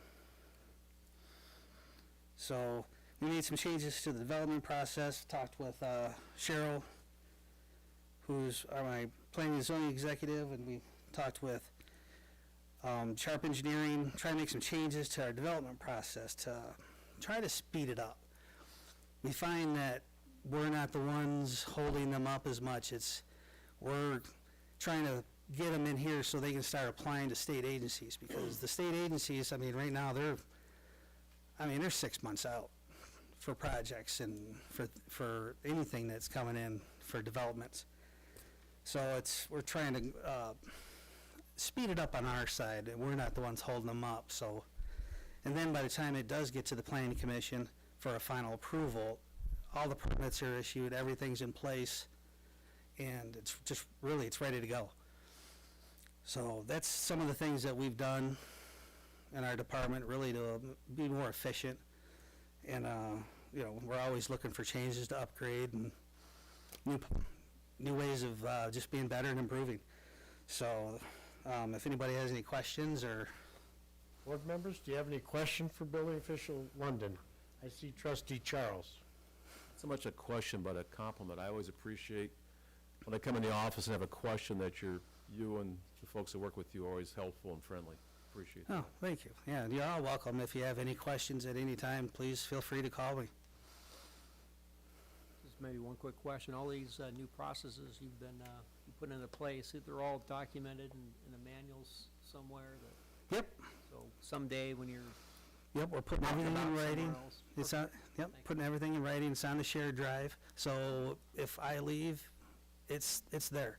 So we made some changes to the development process, talked with Cheryl, who's my planning and zoning executive, and we talked with Sharp Engineering, trying to make some changes to our development process to try to speed it up. We find that we're not the ones holding them up as much. We're trying to get them in here so they can start applying to state agencies, because the state agencies, right now they're 6 months out for projects and for anything that's coming in for developments. So we're trying to speed it up on our side, and we're not the ones holding them up. So, and then by the time it does get to the planning commission for a final approval, all the permits are issued, everything's in place, and it's just really, it's ready to go. So that's some of the things that we've done in our department, really to be more efficient. And, we're always looking for changes to upgrade and new ways of just being better and improving. So if anybody has any questions or... Board members, do you have any question for Building Official London? I see Trustee Charles. Not so much a question, but a compliment. I always appreciate when I come in the office and have a question that you and the folks that work with you are always helpful and friendly. Appreciate that. Oh, thank you. Yeah, you're all welcome. If you have any questions at any time, please feel free to call me. maybe one quick question. All these new processes you've been you put into place, they're all documented in the manuals somewhere that, Yep, so someday when you're yep, we're putting out and everything in about writing. somewhere else. It's on, yep, Thank putting everything in writing, it's on the shared drive, so if I leave, it's there.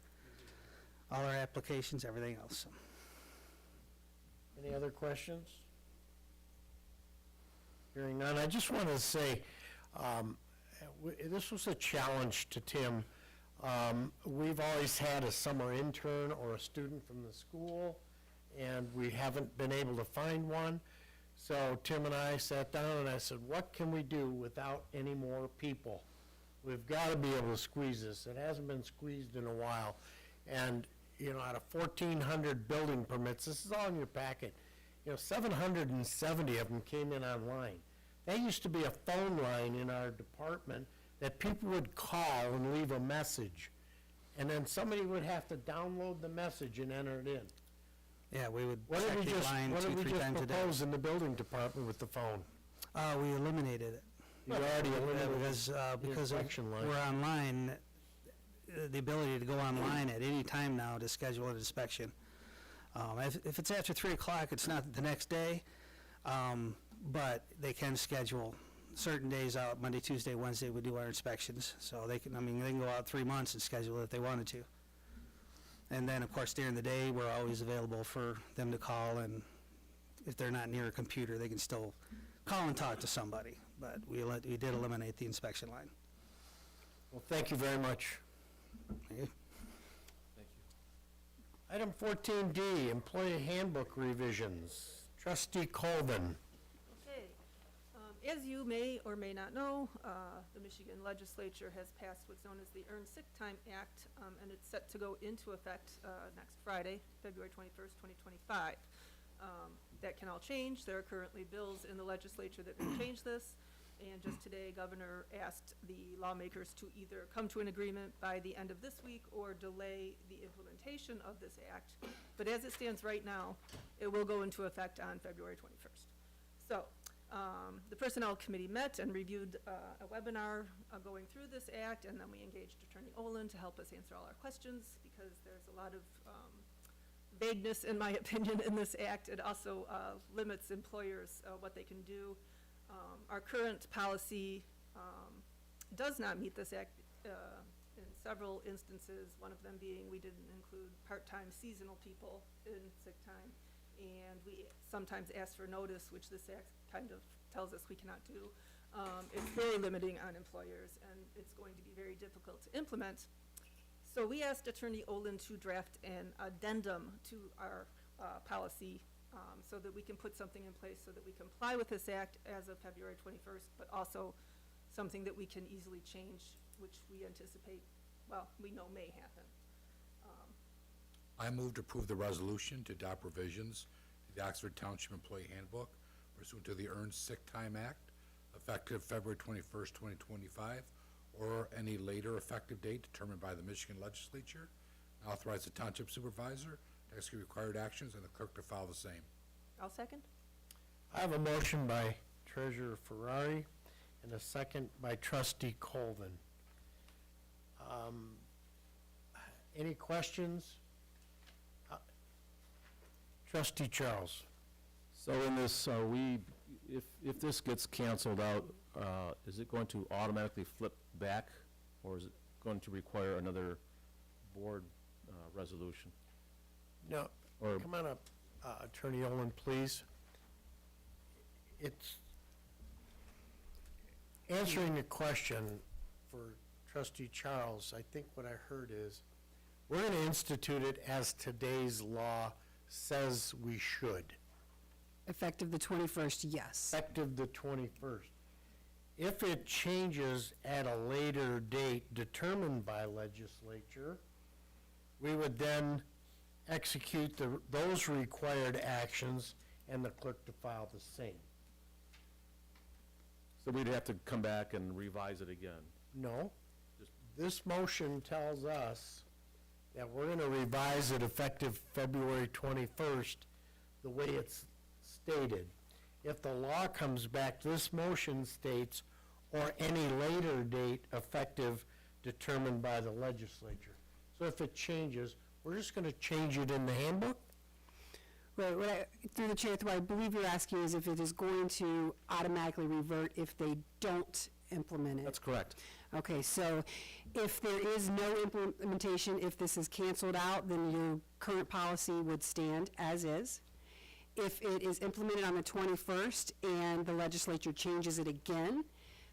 All our applications, everything else, so. Any other questions? Hearing none, I just want to say, this was a challenge to Tim. We've always had a summer intern or a student from the school, and we haven't been able to find one. So Tim and I sat down and I said, what can we do without any more people? We've got to be able to squeeze this. It hasn't been squeezed in a while. And, you know, out of 1,400 building permits, this is all in your packet, 770 of them came in online. That used to be a phone line in our department that people would call and leave a message. And then somebody would have to download the message and enter it in. Yeah, we would What did check we the just, line what 2, did we 3 just times a day. propose in the building department with the phone? We eliminated it. You already eliminated Because the inspection line. we're online, the ability to go online at any time now to schedule an inspection. If it's after 3 o'clock, it's not the next day, but they can schedule certain days out, Monday, Tuesday, Wednesday, we do our inspections. So they can go out 3 months and schedule it if they wanted to. And then, of course, during the day, we're always available for them to call, and if they're not near a computer, they can still call and talk to somebody. But we did eliminate the inspection line. Well, thank you very much. Okay. Thank you. Item 14D, employee handbook revisions. Trustee Colvin. Okay. As you may or may not know, the Michigan legislature has passed what's known as the Earned Sick Time Act, and it's set to go into effect next Friday, February 21st, 2025. That can all change. There are currently bills in the legislature that can change this. And just today, Governor asked the lawmakers to either come to an agreement by the end of this week or delay the implementation of this act. But as it stands right now, it will go into effect on February 21st. So the Personnel Committee met and reviewed a webinar going through this act, and then we engaged Attorney Olin to help us answer all our questions, because there's a lot of vagueness, in my opinion, in this act. It also limits employers what they can do. Our current policy does not meet this act in several instances, one of them being we didn't include part-time seasonal people in sick time, and we sometimes ask for notice, which this act kind of tells us we cannot do. It's very limiting on employers, and it's going to be very difficult to implement. So we asked Attorney Olin to draft an addendum to our policy so that we can put something in place so that we comply with this act as of February 21st, but also something that we can easily change, which we anticipate, well, we know may happen. I move to approve the resolution to adopt revisions to the Oxford Township Employee Handbook pursuant to the Earned Sick Time Act, effective February 21st, 2025, or any later effective date determined by the Michigan Legislature, and authorize the Township Supervisor to execute required actions and the clerk to file the same. I'll second. I have a motion by Treasurer Ferrari and a second by Trustee Colvin. Any questions? Trustee Charles. So in this, if this gets canceled out, is it going to automatically flip back, or is it going to require another board resolution? No, Or come on up, Attorney Olin, please. It's answering the question for Trustee Charles. I think what I heard is, we're going to institute it as today's law says we should, Effective the 21st, yes. effective the 21st. If it changes at a later date determined by legislature, we would then execute those required actions and the clerk to file the same. so we'd have to come back and revise it again? No, this motion tells us that we're gonna revise it effective February 21st, the way it's stated. If the law comes back, this motion states, or any later date effective determined by the legislature. So if it changes, we're just going to change it in the handbook? Right, through the chair, what I believe you're asking is if it is going to automatically revert if they don't implement it. That's correct. Okay, so if there is no implementation, if this is canceled out, then your current policy would stand as is. If it is implemented on the 21st and the legislature changes it again,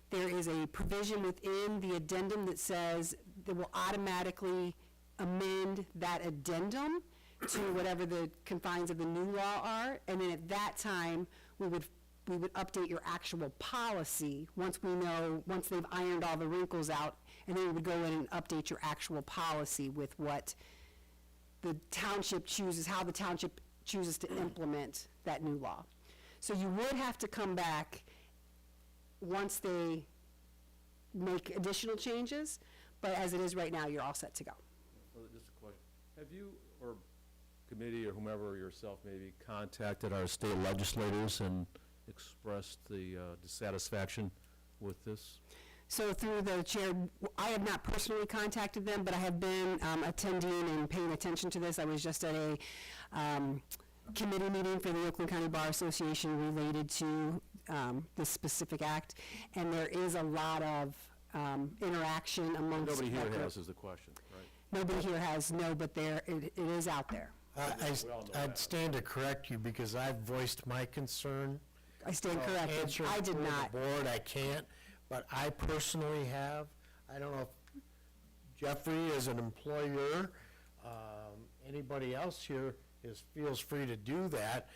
there is a provision within the addendum that says that will automatically amend that addendum to whatever the confines of the new law are, and then at that time, we would update your actual policy once they've ironed all the wrinkles out, and then we would go in and update your actual policy with what the township chooses, how the township chooses to implement that new law. So you would have to come back once they make additional changes, but as it is right now, you're all set to go. Just a question. Have you, or committee, or whomever, yourself maybe, contacted our state legislators and expressed the dissatisfaction with this? So through the chair, I have not personally contacted them, but I have been attending and paying attention to this. I was just at a committee meeting for the Oakland County Bar Association related to this specific act, and there is a lot of interaction amongst. Nobody here that group. has is the question, right? Nobody here has, no, but it is out there. I'd stand to correct you because I've voiced my concern. I stand corrected. Answering I did for the not. board, I can't, but I personally have. I don't know if Jeffrey is an employer, anybody else here feels free to do that,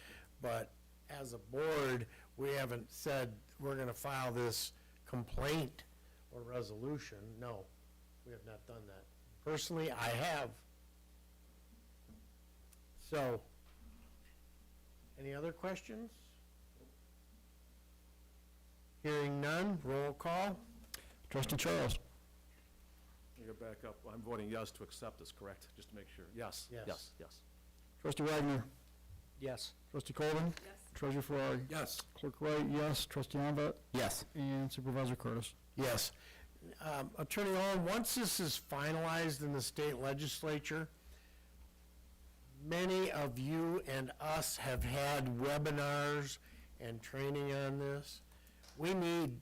but as a board, we haven't said we're gonna file this complaint or resolution. No, we have not done that. Personally, I have. So, any other questions? Hearing none, roll call. Trustee Charles? You go back up. I'm voting yes to accept this, correct? Just to make sure. Yes, Yes. yes, yes. Trustee Wagner? Yes. Trustee Colvin? Yes. Treasurer Ferrari? Yes. Clerk Wright, yes. Trustee Onvet? Yes. And Supervisor Curtis? Yes. Attorney Owen, once this is finalized in the state legislature, many of you and us have had webinars and training on this. We need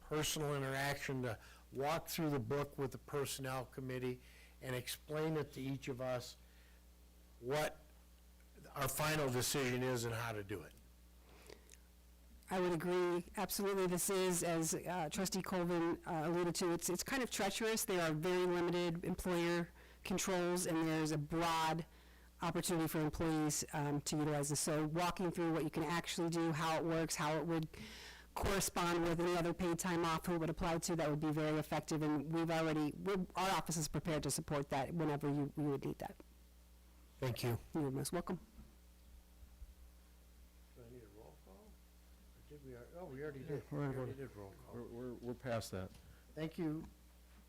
personal interaction to walk through the book with the personnel committee and explain it to each of us what our final decision is and how to do it. I would agree, absolutely. This is, as trustee Colvin alluded to, it's kind of treacherous. There are very limited employer controls, and there's a broad opportunity for employees to utilize this. So walking through what you can actually do, how it works, how it would correspond with any other paid time off, who it would apply to, that would be very effective, and our office is prepared to support that whenever you would need that. Thank you. You're most welcome. Do I need a roll call? Or did we, we already did. we already did roll call. We're past that. Thank you,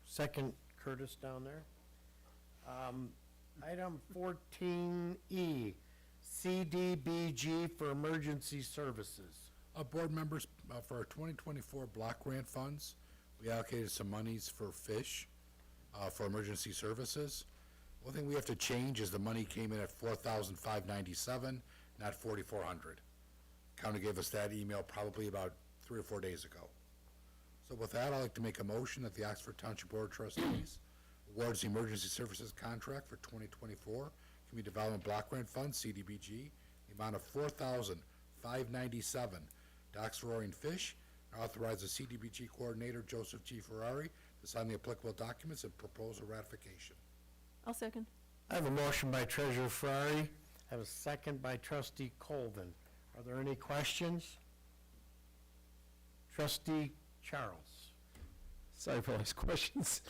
second Curtis down there. Item 14E, CDBG for emergency services. Board members, for our 2024 block grant funds, we allocated some monies for fish, for emergency services. One thing we have to change is the money came in at $4,597, not $4,400. County gave us that email probably about 3 or 4 days ago. So with that, I'd like to make a motion that the Oxford Township Board of Trustees awards the emergency services contract for 2024 Community Development Block Grant Fund, CDBG, the amount of $4,597 to Oxford Roaring Fish, and authorize the CDBG Coordinator, Joseph G. Ferrari, to sign the applicable documents and propose a ratification. I'll second. I have a motion by Treasurer Ferrari. I have a second by Trustee Colvin. Are there any questions? Trustee Charles. Sorry for all these questions.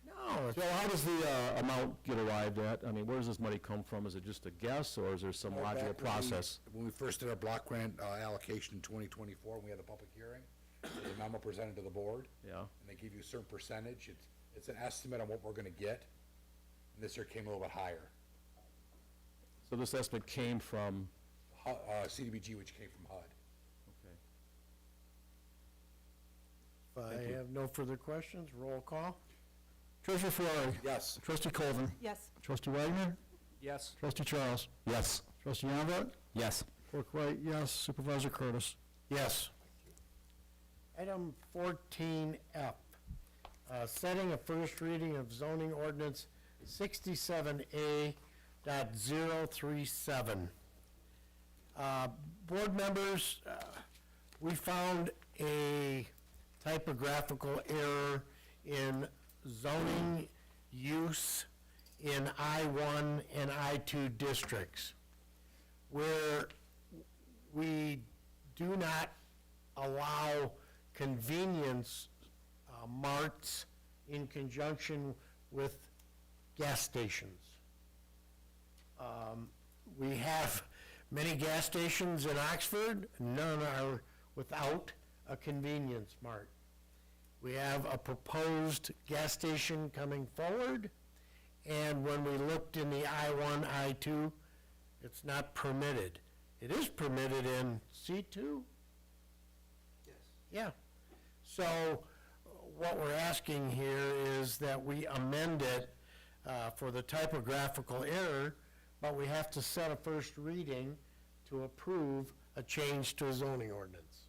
No, So how does the amount get arrived at? I mean, where does this money come from? Is it just a guess, or is there some Back logical when we- process? When we first did our block grant allocation in 2024, when we had the public hearing, the memo presented to the board, Yeah, and they give you a certain percentage. It's an estimate on what we're gonna get, and this year came a little bit higher. so this estimate came from, CDBG, which came from HUD. okay. I have no further questions, roll call. Treasurer Ferrari? Yes. Trustee Colvin? Yes. Trustee Wagner? Yes. Trustee Charles? Yes. Trustee Yonvet? Yes. Clerk Wright, yes. Supervisor Curtis? Yes. Item 14F, setting a first reading of zoning ordinance 67A.037. Board members, we found a typographical error in zoning use in I-1 and I-2 districts, where we do not allow convenience marts in conjunction with gas stations. We have many gas stations in Oxford, none are without a convenience mart. We have a proposed gas station coming forward, and when we looked in the I-1, I-2, it's not permitted. It is permitted in C2? Yeah. So what we're asking here is that we amend it for the typographical error, but we have to set a first reading to approve a change to a zoning ordinance.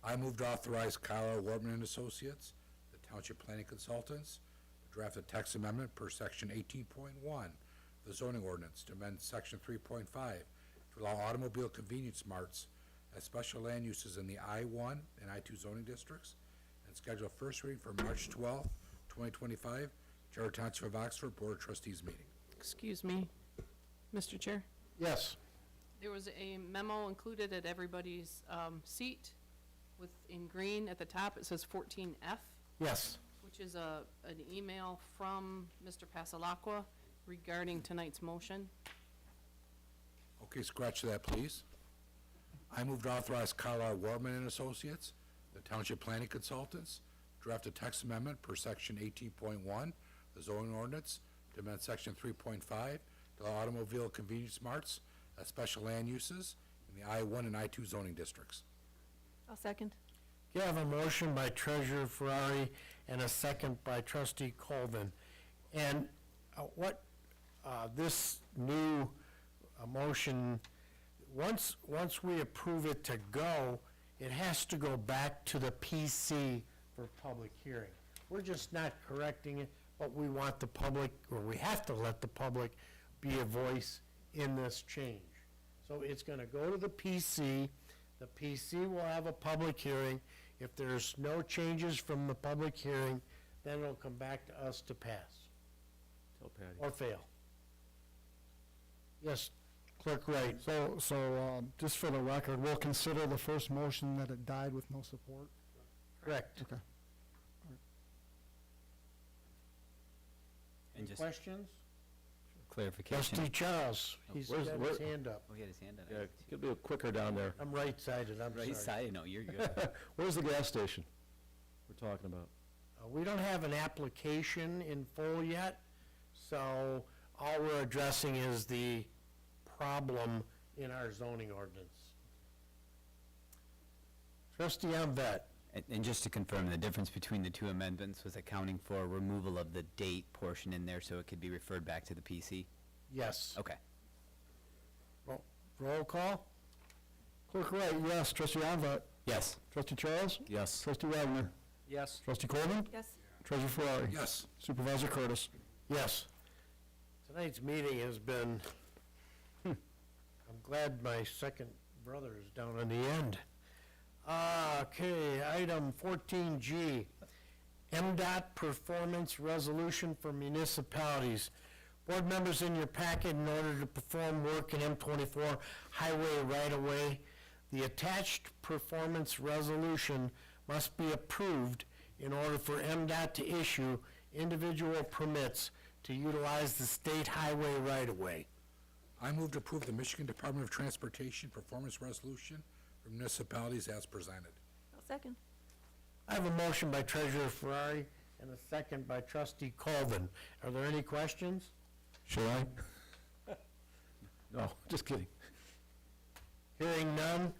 I move to authorize Kyle Wortman and Associates, the Township Planning Consultants, to draft a text amendment per section 18.1 of the zoning ordinance to amend section 3.5 to allow automobile convenience marts as special land uses in the I-1 and I-2 zoning districts, and schedule a first reading for March 12th, 2025, Charter Township of Oxford Board of Trustees meeting. Excuse me, Mr. Chair. Yes. There was a memo included at everybody's seat with, in green at the top, it says 14F, Yes. which is an email from Mr. Pasalacqua regarding tonight's motion. Okay, scratch that, please. I move to authorize Kyle R. Wortman and Associates, the Township Planning Consultants, draft a text amendment per section 18.1, the zoning ordinance, to amend section 3.5 to allow automobile convenience marts as special land uses in the I-1 and I-2 zoning districts. I'll second. You have a motion by Treasurer Ferrari and a second by Trustee Colvin. And this new motion, once we approve it to go, it has to go back to the PC for public hearing. We're just not correcting it, but we want the public, or we have to let the public be a voice in this change. So it's gonna go to the PC. The PC will have a public hearing. If there's no changes from the public hearing, then it'll come back to us to pass Tell Patty. or fail. Yes, Clerk Wright. So, just for the record, we'll consider the first motion that it died with no support? Correct. Okay. Any just questions? clarification. Trustee Charles, he's got where's- his hand up. Oh, he had his hand up. Yeah, could be quicker down there. I'm right-sided, I'm sorry. Right side, no, you're good. Where's the gas station we're talking about? We don't have an application in full yet, so all we're addressing is the problem in our zoning ordinance. Trustee Amvet. And just to confirm, the difference between the two amendments was accounting for removal of the date portion in there so it could be referred back to the PC? Yes. Okay. Roll call? Clerk Wright, yes. Trustee Yonvet? Yes. Trustee Charles? Yes. Trustee Wagner? Yes. Trustee Colvin? Yes. Treasurer Ferrari? Yes. Supervisor Curtis? Yes. Tonight's meeting has been, I'm glad my second brother is down on the end. Okay, item 14G, MDOT Performance Resolution for Municipalities. Board members, in your packet, in order to perform work in M24 highway right-of-way, the attached performance resolution must be approved in order for MDOT to issue individual permits to utilize the state highway right-of-way. I move to approve the Michigan Department of Transportation Performance Resolution for municipalities as presented. I'll second. I have a motion by Treasurer Ferrari and a second by Trustee Colvin. Are there any questions? Shall I? No, just kidding. Hearing none,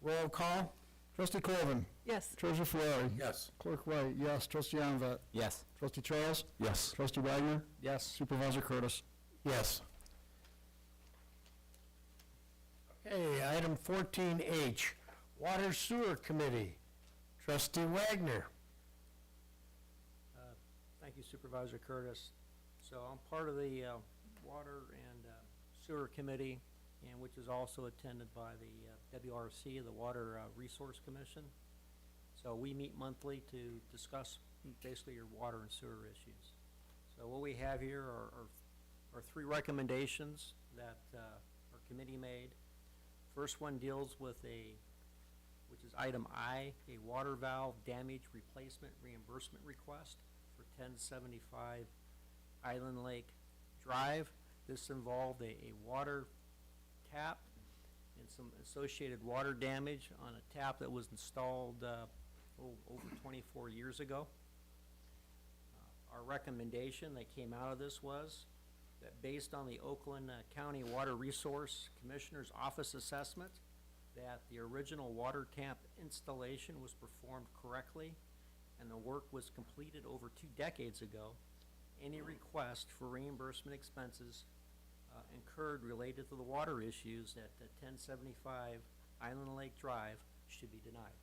roll call. Trustee Colvin? Yes. Treasurer Ferrari. Yes. Clerk Wright, yes. Trustee Onvet. Yes. Trustee Charles. Yes. Trustee Wagner. Yes. Supervisor Curtis. Yes. Okay, item 14H, Water Sewer Committee. Trustee Wagner. Thank you Supervisor Curtis. So I'm part of the Water and Sewer Committee, and which is also attended by the WRC, the Water Resource Commission. So we meet monthly to discuss basically your water and sewer issues. So what we have here are three recommendations that our committee made. First one deals with which is item I, a water valve damage replacement reimbursement request for 1075 Island Lake Drive. This involved a water tap and some associated water damage on a tap that was installed over 24 years ago. Our recommendation that came out of this was that based on the Oakland County Water Resource Commissioner's Office assessment, that the original water tap installation was performed correctly and the work was completed over 2 decades ago. Any request for reimbursement expenses incurred related to the water issues at 1075 Island Lake Drive should be denied.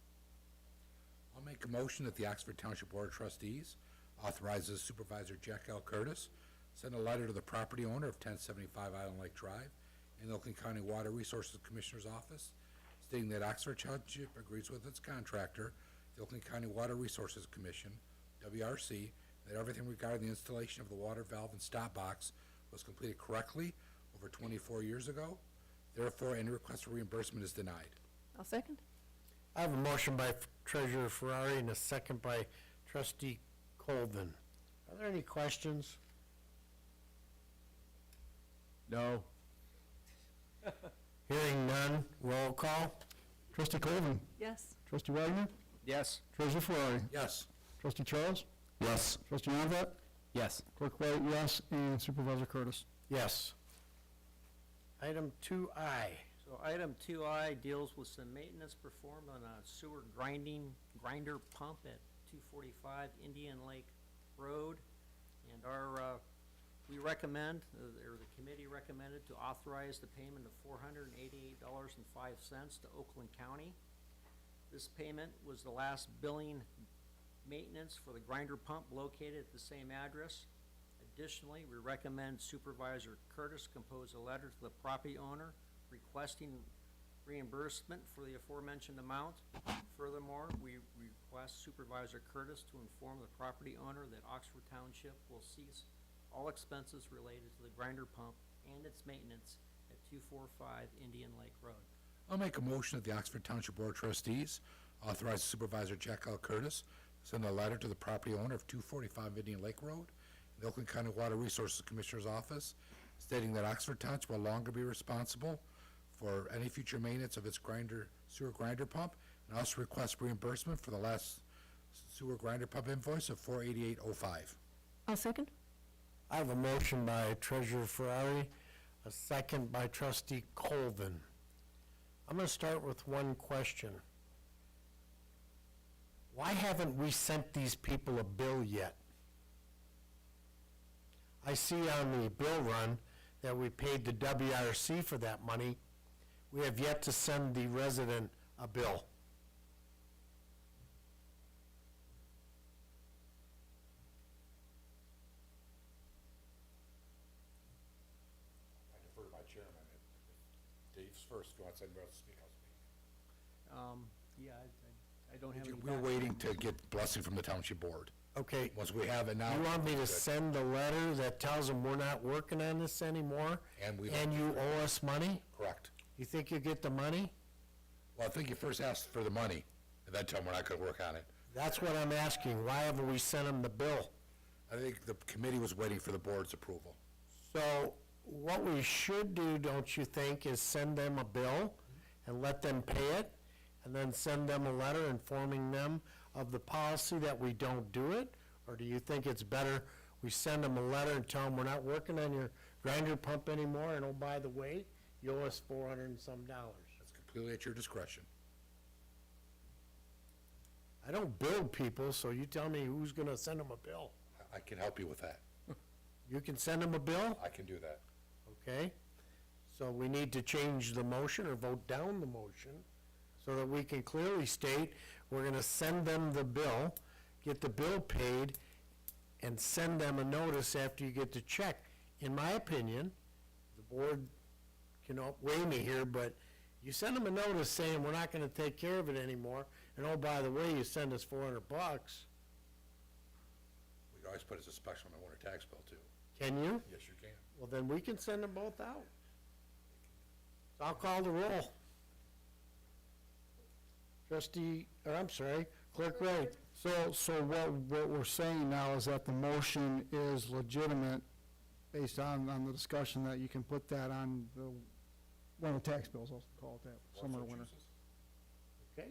I'll make a motion that the Oxford Township Board of Trustees authorizes Supervisor Jack L. Curtis send a letter to the property owner of 1075 Island Lake Drive in the Oakland County Water Resources Commissioner's Office, stating that Oxford Township agrees with its contractor, the Oakland County Water Resources Commission, WRC, that everything regarding the installation of the water valve and stop box was completed correctly over 24 years ago. Therefore, any request for reimbursement is denied. I'll second. I have a motion by Treasurer Ferrari and a second by Trustee Colvin. Are there any questions? No. Hearing none, roll call. Trustee Colvin. Yes. Trustee Wagner. Yes. Treasurer Ferrari. Yes. Trustee Charles. Yes. Trustee Onvet. Yes. Clerk Wright, yes. And Supervisor Curtis. Yes. Item 2I. So item 2I deals with some maintenance performed on a sewer grinder pump at 245 Indian Lake Road. And we recommend, or the committee recommended, to authorize the payment of $488.05 to Oakland County. This payment was the last billing maintenance for the grinder pump located at the same address. Additionally, we recommend Supervisor Curtis compose a letter to the property owner requesting reimbursement for the aforementioned amount. Furthermore, we request Supervisor Curtis to inform the property owner that Oxford Township will cease all expenses related to the grinder pump and its maintenance at 245 Indian Lake Road. I'll make a motion that the Oxford Township Board of Trustees authorize Supervisor Jack L. Curtis to send a letter to the property owner of 245 Indian Lake Road in the Oakland County Water Resources Commissioner's Office, stating that Oxford Township will no longer be responsible for any future maintenance of its sewer grinder pump, and also request reimbursement for the last sewer grinder pump invoice of $488.05. I'll second. I have a motion by Treasurer Ferrari, a second by Trustee Colvin. I'm going to start with one question. Why haven't we sent these people a bill yet? I see on the bill run that we paid the WRC for that money. We have yet to send the resident a bill. I defer to my chairman. Dave's first. If you want anybody else to speak, I'll speak. Yeah, I don't have any. We're waiting to get blessing from the Township Board. Okay, Once we have it now. you want me to good. send a letter that tells them we're not working on this anymore? And we And you owe us money? Correct. You think you get the money? Well, I think you first asked for the money, and then tell them we're not gonna work on it. That's what I'm asking. Why haven't we sent them the bill? I think the committee was waiting for the board's approval. So what we should do, don't you think, is send them a bill and let them pay it, and then send them a letter informing them of the policy that we don't do it? Or do you think it's better we send them a letter and tell them we're not working on your grinder pump anymore, and oh, by the way, you owe us $400 and some dollars? That's completely at your discretion. I don't bill people, so you tell me who's gonna send them a bill. I can help you with that. You can send them a bill? I can do that. Okay, so we need to change the motion or vote down the motion so that we can clearly state, we're gonna send them the bill, get the bill paid, and send them a notice after you get the check. In my opinion, the board can outweigh me here, but you send them a notice saying, we're not gonna take care of it anymore, and oh, by the way, you send us $400. We can always put it as a special on the winter tax bill, too. Can you? Yes, you can. Well, then we can send them both out. So I'll call the roll. Trustee, or I'm sorry, Clerk Wright. So what we're saying now is that the motion is legitimate based on the discussion that you can put that on the, one of the tax bills, I'll call it that, summer or winter. Okay.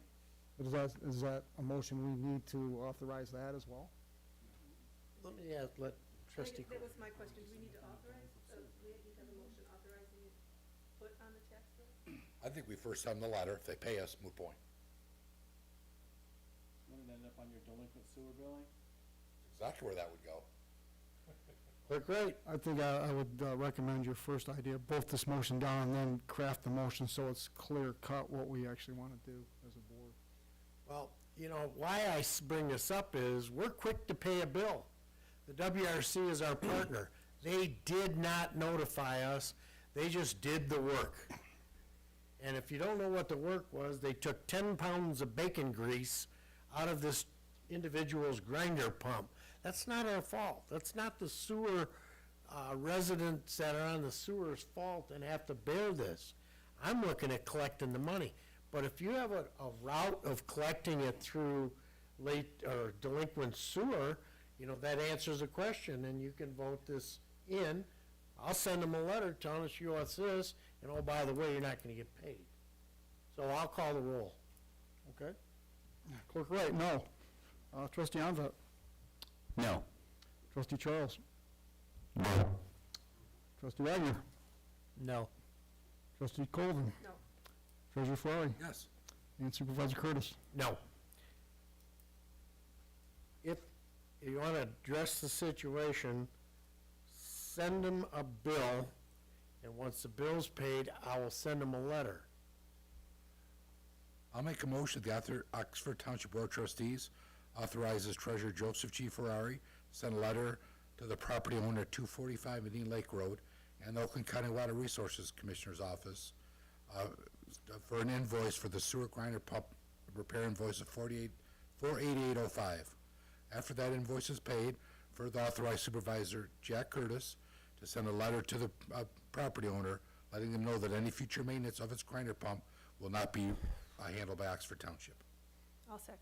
But is that a motion we need to authorize that as well? Let me let Trustee. That was my question. Do we need to authorize, we have a motion authorizing it put on the tax bill? I think we first send them the letter. If they pay us, moot point. Wouldn't it end up on your delinquent sewer billing? Exactly where that would go. Clerk Wright. I think I would recommend your first idea, both this motion down and then craft the motion so it's clear cut what we actually want to do as a board. Well, you know, why I bring this up is, we're quick to pay a bill. The WRC is our partner. They did not notify us, they just did the work. And if you don't know what the work was, they took 10 pounds of bacon grease out of this individual's grinder pump. That's not our fault. That's not the sewer residents that are on the sewer's fault and have to bear this. I'm looking at collecting the money. But if you have a route of collecting it through late or delinquent sewer, you know, that answers the question, and you can vote this in. I'll send them a letter telling us you want this, and oh, by the way, you're not gonna get paid. So I'll call the roll. Okay? Clerk Wright, no. Trustee Onvet. No. Trustee Charles. No. Trustee Wagner. No. Trustee Colvin. No. Treasurer Ferrari. Yes. And Supervisor Curtis. No. If you want to address the situation, send them a bill, and once the bill's paid, I will send them a letter. I'll make a motion that the Oxford Township Board of Trustees authorizes Treasurer Joseph G. Ferrari to send a letter to the property owner at 245 Medina Lake Road and the Oakland County Water Resources Commissioner's Office for an invoice for the sewer grinder pump repair invoice of $488.05. After that invoice is paid, further authorize Supervisor Jack Curtis to send a letter to the property owner, letting them know that any future maintenance of its grinder pump will not be handled by Oxford Township. I'll second.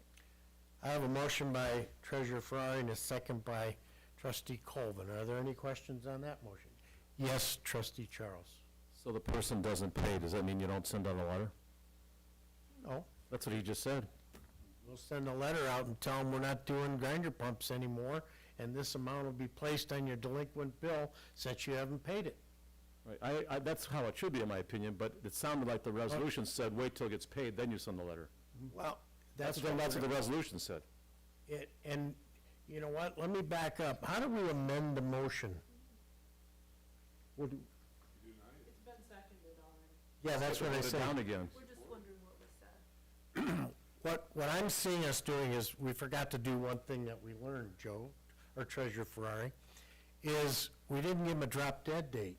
I have a motion by Treasurer Ferrari and a second by Trustee Colvin. Are there any questions on that motion? Yes, Trustee Charles. So the person doesn't pay, does that mean you don't send out a letter? No, That's what he just said. we'll send a letter out and tell them we're not doing grinder pumps anymore, and this amount will be placed on your delinquent bill since you haven't paid it. Right, that's how it should be, in my opinion, but it sounded like the resolution said, wait till it gets paid, then you send the letter. Well, that's That's what what the resolution said. it, and you know what, let me back up. How do we amend the motion? What do- It's been seconded already. Yeah, that's what I Put it said. down again. We're just wondering what was said. What I'm seeing us doing is, we forgot to do one thing that we learned, Joe, or Treasurer Ferrari, is we didn't give them a drop dead date.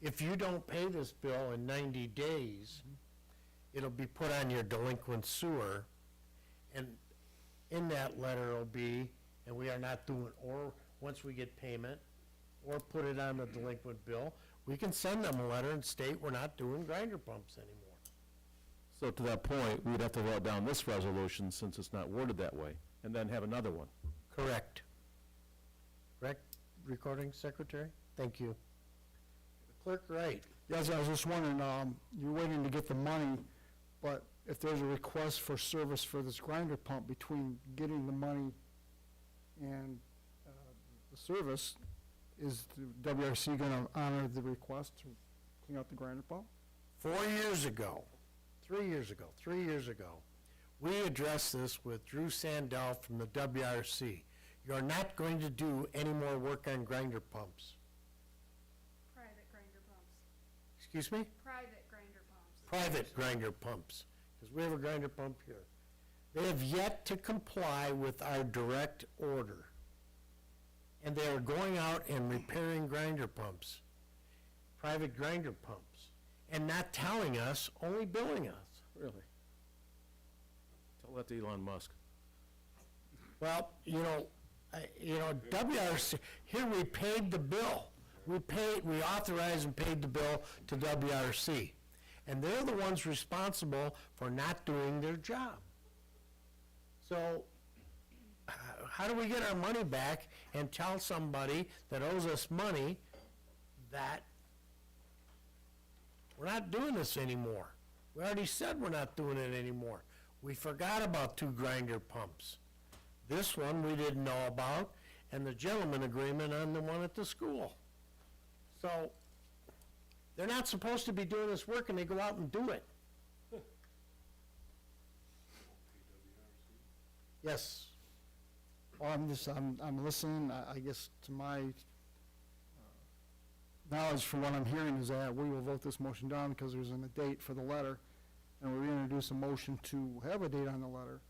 If you don't pay this bill in 90 days, it'll be put on your delinquent sewer, and in that letter will be, and we are not doing, or once we get payment, or put it on the delinquent bill, we can send them a letter and state we're not doing grinder pumps anymore. So to that point, we'd have to vote down this resolution since it's not worded that way, and then have another one. Correct. Correct, Recording Secretary? Thank you. Clerk Wright. Yes, I was just wondering, you're waiting to get the money, but if there's a request for service for this grinder pump between getting the money and the service, is the WRC going to honor the request to clean out the grinder pump? 4 years ago, 3 years ago, we addressed this with Drew Sandell from the WRC. You're not going to do any more work on grinder pumps. Private grinder pumps. Excuse me? Private grinder pumps. Private grinder pumps, because we have a grinder pump here. They have yet to comply with our direct order. And they are going out and repairing grinder pumps, private grinder pumps, and not telling us, only billing us. Really? Tell that to Elon Musk. Well, WRC, here we paid the bill. We authorized and paid the bill to WRC. And they're the ones responsible for not doing their job. So, how do we get our money back and tell somebody that owes us money that we're not doing this anymore? We already said we're not doing it anymore. We forgot about 2 grinder pumps. This one we didn't know about, and the gentleman agreement on the one at the school. So, they're not supposed to be doing this work, and they go out and do it. Yes. Well, I'm listening, I guess to my knowledge from what I'm hearing is that we will vote this motion down because there isn't a date for the letter, and we're gonna introduce a motion to have a date on the letter,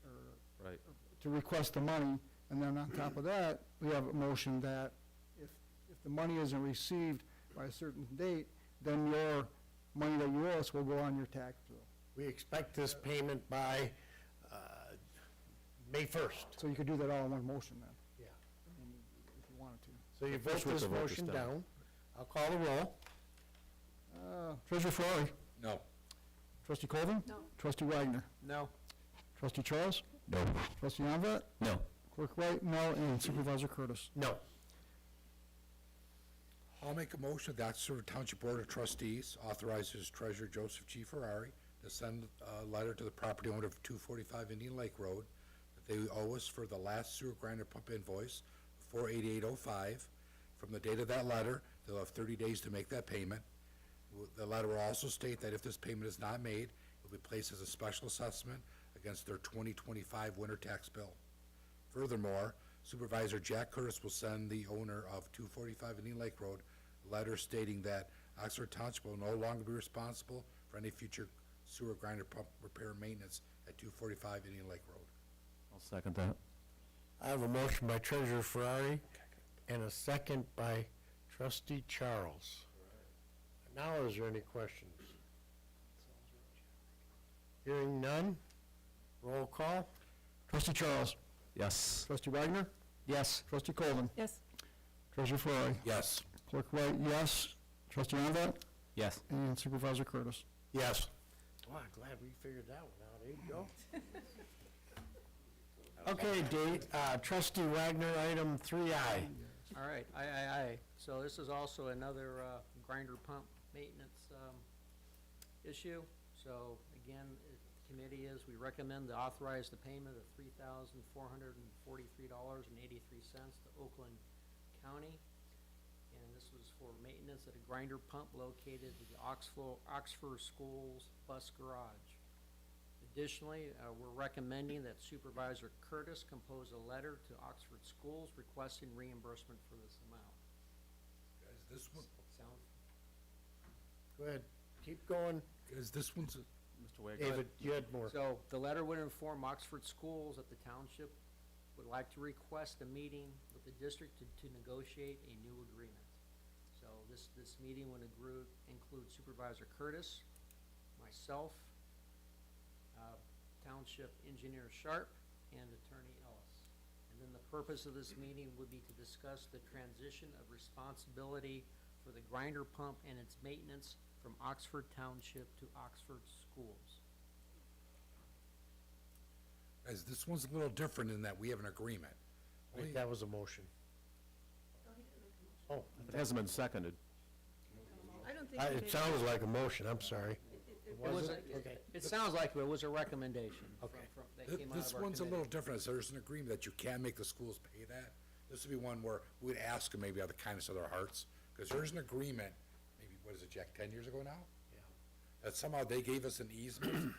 or Right. to request the money, and then on top of that, we have a motion that if the money isn't received by a certain date, then your money that you owe us will go on your tax bill. We expect this payment by May 1st. So you could do that all in one motion then? Yeah. If you wanted to. So you vote First we have this to vote this motion down. down. I'll call the roll. Treasurer Ferrari? No. Trustee Colvin? No. Trustee Wagner? No. Trustee Charles? No. Trustee Onvet? No. Clerk Wright, no, and Supervisor Curtis. No. I'll make a motion that Oxford Township Board of Trustees authorizes Treasurer Joseph G. Ferrari to send a letter to the property owner of 245 Indian Lake Road that they owe us for the last sewer grinder pump invoice, 48805. From the date of that letter, they'll have 30 days to make that payment. The letter will also state that if this payment is not made, it will be placed as a special assessment against their 2025 winter tax bill. Furthermore, Supervisor Jack Curtis will send the owner of 245 Indian Lake Road a letter stating that Oxford Township will no longer be responsible for any future sewer grinder pump repair and maintenance at 245 Indian Lake Road. I'll second that. I have a motion by Treasurer Ferrari and a second by Trustee Charles. Now, is there any questions? Hearing none, roll call. Trustee Charles? Yes. Trustee Wagner? Yes. Trustee Colvin? Yes. Treasurer Ferrari? Yes. Clerk Wright, yes. Trustee Onvet? Yes. And Supervisor Curtis. Yes. Wow, glad we figured that one out. There you go. Okay, Trustee Wagner, item 3I. All right, aye. So this is also another grinder pump maintenance issue. So again, the committee we recommend to authorize the payment of $3,443.83 to Oakland County. And this was for maintenance at a grinder pump located at the Oxford Schools bus garage. Additionally, we're recommending that Supervisor Curtis compose a letter to Oxford Schools requesting reimbursement for this amount. Guys, this one, Sound? Go ahead, keep going. this one's, Mr. Wagner. David, you had more. So the letter would inform Oxford Schools that the township would like to request a meeting with the district to negotiate a new agreement. So this meeting would include Supervisor Curtis, myself, Township Engineer Sharp, and Attorney Ellis. And then the purpose of this meeting would be to discuss the transition of responsibility for the grinder pump and its maintenance from Oxford Township to Oxford Schools. guys, this one's a little different in that we have an agreement. Wait, that was a motion. Oh, It hasn't been seconded. I don't think. we it made- sounded like a motion, I'm sorry. Okay. It sounds like it was a recommendation Okay. that came out This of our one's a committee. little different, so there's an agreement that you can make the schools pay that. This would be one where we'd ask them maybe out of the kindness of their hearts, because there's an agreement, maybe, what is it, Jack, 10 years ago now? Yeah. That somehow they gave us an easement,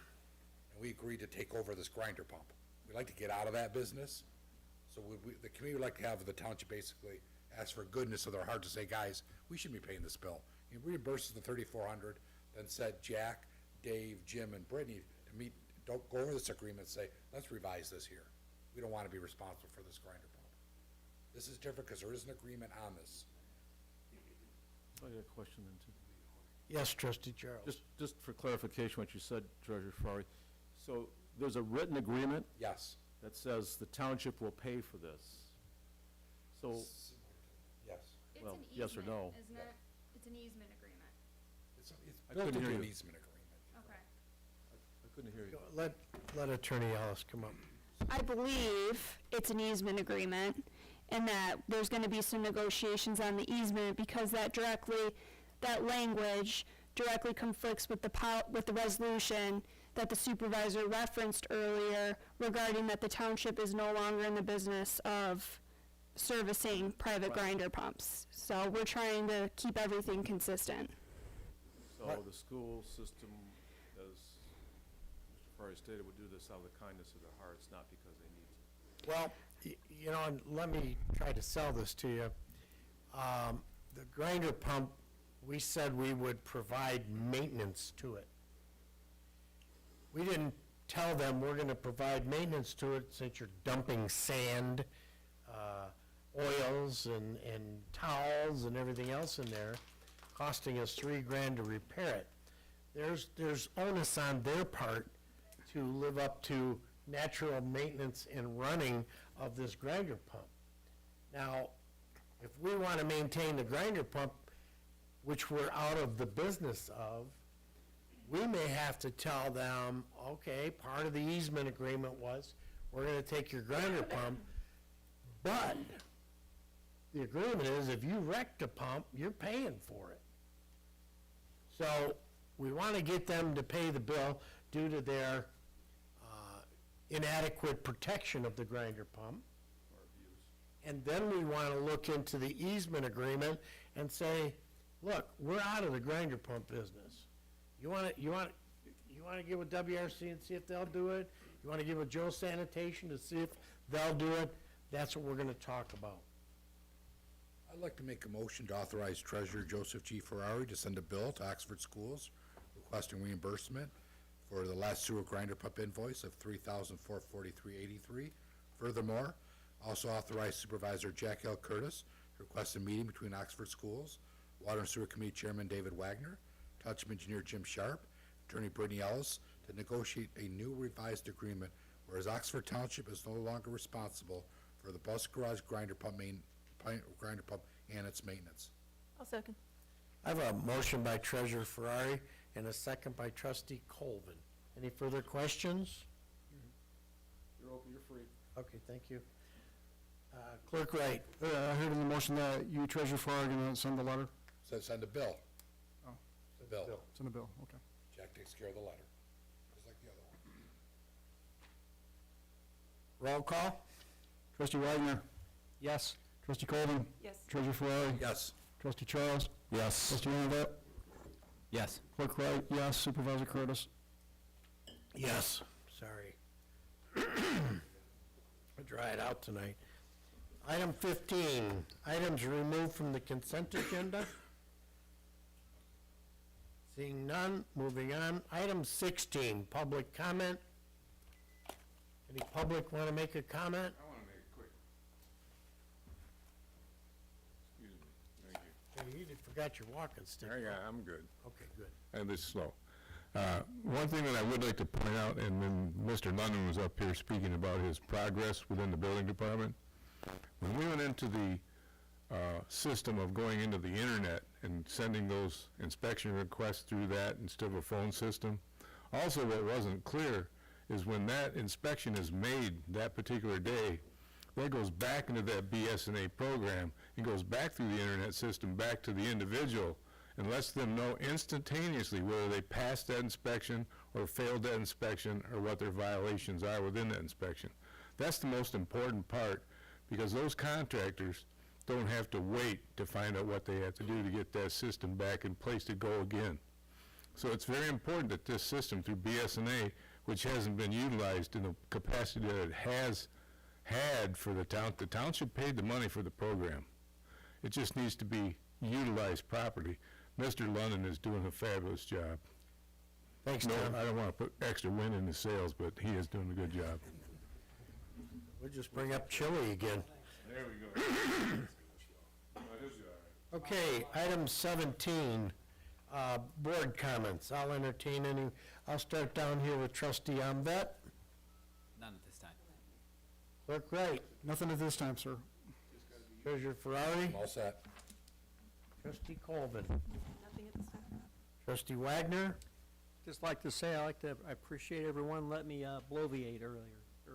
and we agreed to take over this grinder pump. We'd like to get out of that business, so the committee would like to have the township basically ask for goodness of their heart to say, guys, we shouldn't be paying this bill. You reimburse us the $3,400, then said Jack, Dave, Jim, and Brittany to meet, don't go over this agreement, say, let's revise this here. We don't want to be responsible for this grinder pump. This is different because there is an agreement on this. I got a question then, too. Yes, trustee Charles. Just for clarification, what you said, Treasurer Ferrari. So there's a written agreement Yes. that says the township will pay for this. So, Yes. It's Well, an yes or easement, no? isn't it? It's an easement agreement. It's I built couldn't into hear an you. easement agreement. Okay. I couldn't hear you. Let Attorney Ellis come up. I believe it's an easement agreement, and that there's gonna be some negotiations on the easement, because that language directly conflicts with with the resolution that the supervisor referenced earlier regarding that the township is no longer in the business of servicing private grinder pumps. So we're trying to keep everything consistent. So the school system, as Mr. Ferrari stated, would do this out of the kindness of their hearts, not because they need to. Well, you know, and let me try to sell this to you. The grinder pump, we said we would provide maintenance to it. We didn't tell them we're gonna provide maintenance to it since you're dumping sand, oils and towels and everything else in there, costing us $3,000 to repair it. There's onus on their part to live up to natural maintenance and running of this grinder pump. Now, if we want to maintain the grinder pump, which we're out of the business of, we may have to tell them, okay, part of the easement agreement was, we're going to take your grinder pump, but the agreement is if you wreck the pump, you're paying for it. So we want to get them to pay the bill due to their inadequate protection of the grinder pump. And then we want to look into the easement agreement and say, look, we're out of the grinder pump business. You want to get with WRC and see if they'll do it? You want to get with Joe Sanitation to see if they'll do it? That's what we're going to talk about. I'd like to make a motion to authorize Treasurer Joseph G. Ferrari to send a bill to Oxford Schools requesting reimbursement for the last sewer grinder pump invoice of $3,443.83. Furthermore, also authorize Supervisor Jack L. Curtis to request a meeting between Oxford Schools, Water and Sewer Committee Chairman David Wagner, Township Engineer Jim Sharp, Attorney Brittany Ellis, to negotiate a new revised agreement, whereas Oxford Township is no longer responsible for the bus garage grinder pump and its maintenance. I'll second. I have a motion by Treasurer Ferrari and a second by Trustee Colvin. Any further questions? You're open, you're free. Okay, thank you. Clerk Wright. I heard in the motion that you, Treasurer Farrar, are going to send the letter? So send a bill. Oh. The bill. Send a bill, okay. Jack takes care of the letter, just like the other one. Roll call? Trustee Wagner, Yes. Trustee Colvin, Yes. Treasurer Ferrari, Yes. Trustee Charles, Yes. Trustee Ranavette, Yes. Clerk Wright, yes, Supervisor Curtis. Yes. Sorry. I dried out tonight. Item 15, items removed from the consent agenda. Seeing none, moving on. Item 16, public comment. Any public want to make a comment? I want to make it quick. Excuse me, thank you. Hey, you forgot your walking stick. Yeah, I'm good. Okay, good. And this is slow. One thing that I would like to point out, and then Mr. London was up here speaking about his progress within the building department. When we went into the system of going into the internet and sending those inspection requests through that instead of a phone system, also what wasn't clear is when that inspection is made that particular day, that goes back into that BS&A program and goes back through the internet system back to the individual and lets them know instantaneously whether they passed that inspection or failed that inspection or what their violations are within that inspection. That's the most important part, because those contractors don't have to wait to find out what they have to do to get that system back in place to go again. So it's very important that this system through BS&A which hasn't been utilized in the capacity that it has had for the town. The township paid the money for the program. It just needs to be utilized properly. Mr. London is doing a fabulous job. Thanks, No, Tom. I don't want to put extra wind in the sails, but he is doing a good job. We'll just bring up chili again. There we go. Oh, he'll be all right. Okay, item 17, board comments. I'll entertain any, I'll start down here with trustee Amvet. None at this time. Clerk Wright, Nothing at this time, sir. treasurer Ferrari, All set. trustee Colvin, Nothing at this time. trustee Wagner, Just like to say, I appreciate everyone letting me bloviate earlier, so,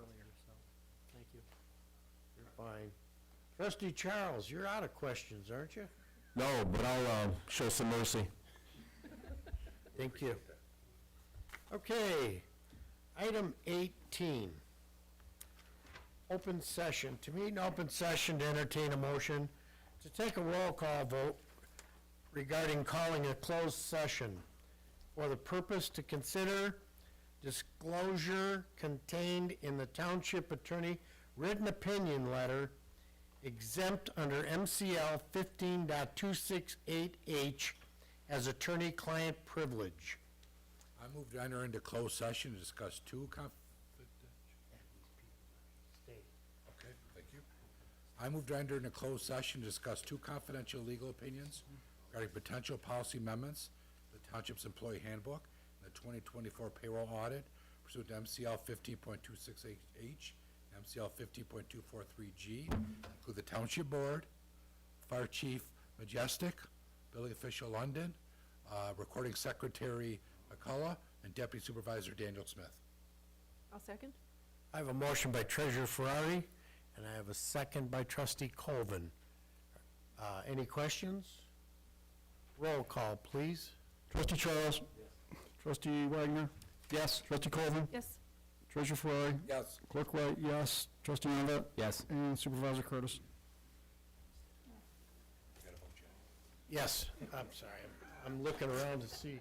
thank you. you're fine. Trustee Charles, you're out of questions, aren't you? No, but I'll show some mercy. Thank you. Okay, item 18. Open session. To meet in open session to entertain a motion to take a roll call vote regarding calling a closed session for the purpose to consider disclosure contained in the township attorney written opinion letter exempt under MCL 15.268H as attorney-client privilege. I move to enter into closed session to discuss Okay, thank you. I move to enter into closed session to discuss two confidential legal opinions regarding potential policy amendments, to the Township's Employee Handbook, and the 2024 payroll audit pursuant to MCL 15.268H, MCL 15.243G, include the Township Board, Fire Chief Majestic, Building Official London, Recording Secretary McCullough, and Deputy Supervisor Daniel Smith. I'll second. I have a motion by Treasurer Ferrari, and I have a second by Trustee Colvin. Any questions? Roll call, please. Trustee Charles? Trustee Wagner? Yes. Trustee Colvin? Yes. Treasurer Ferrari? Yes. Clerk Wright, yes. Trustee Amvet? Yes. And Supervisor Curtis? Yes, I'm sorry, I'm looking around to see.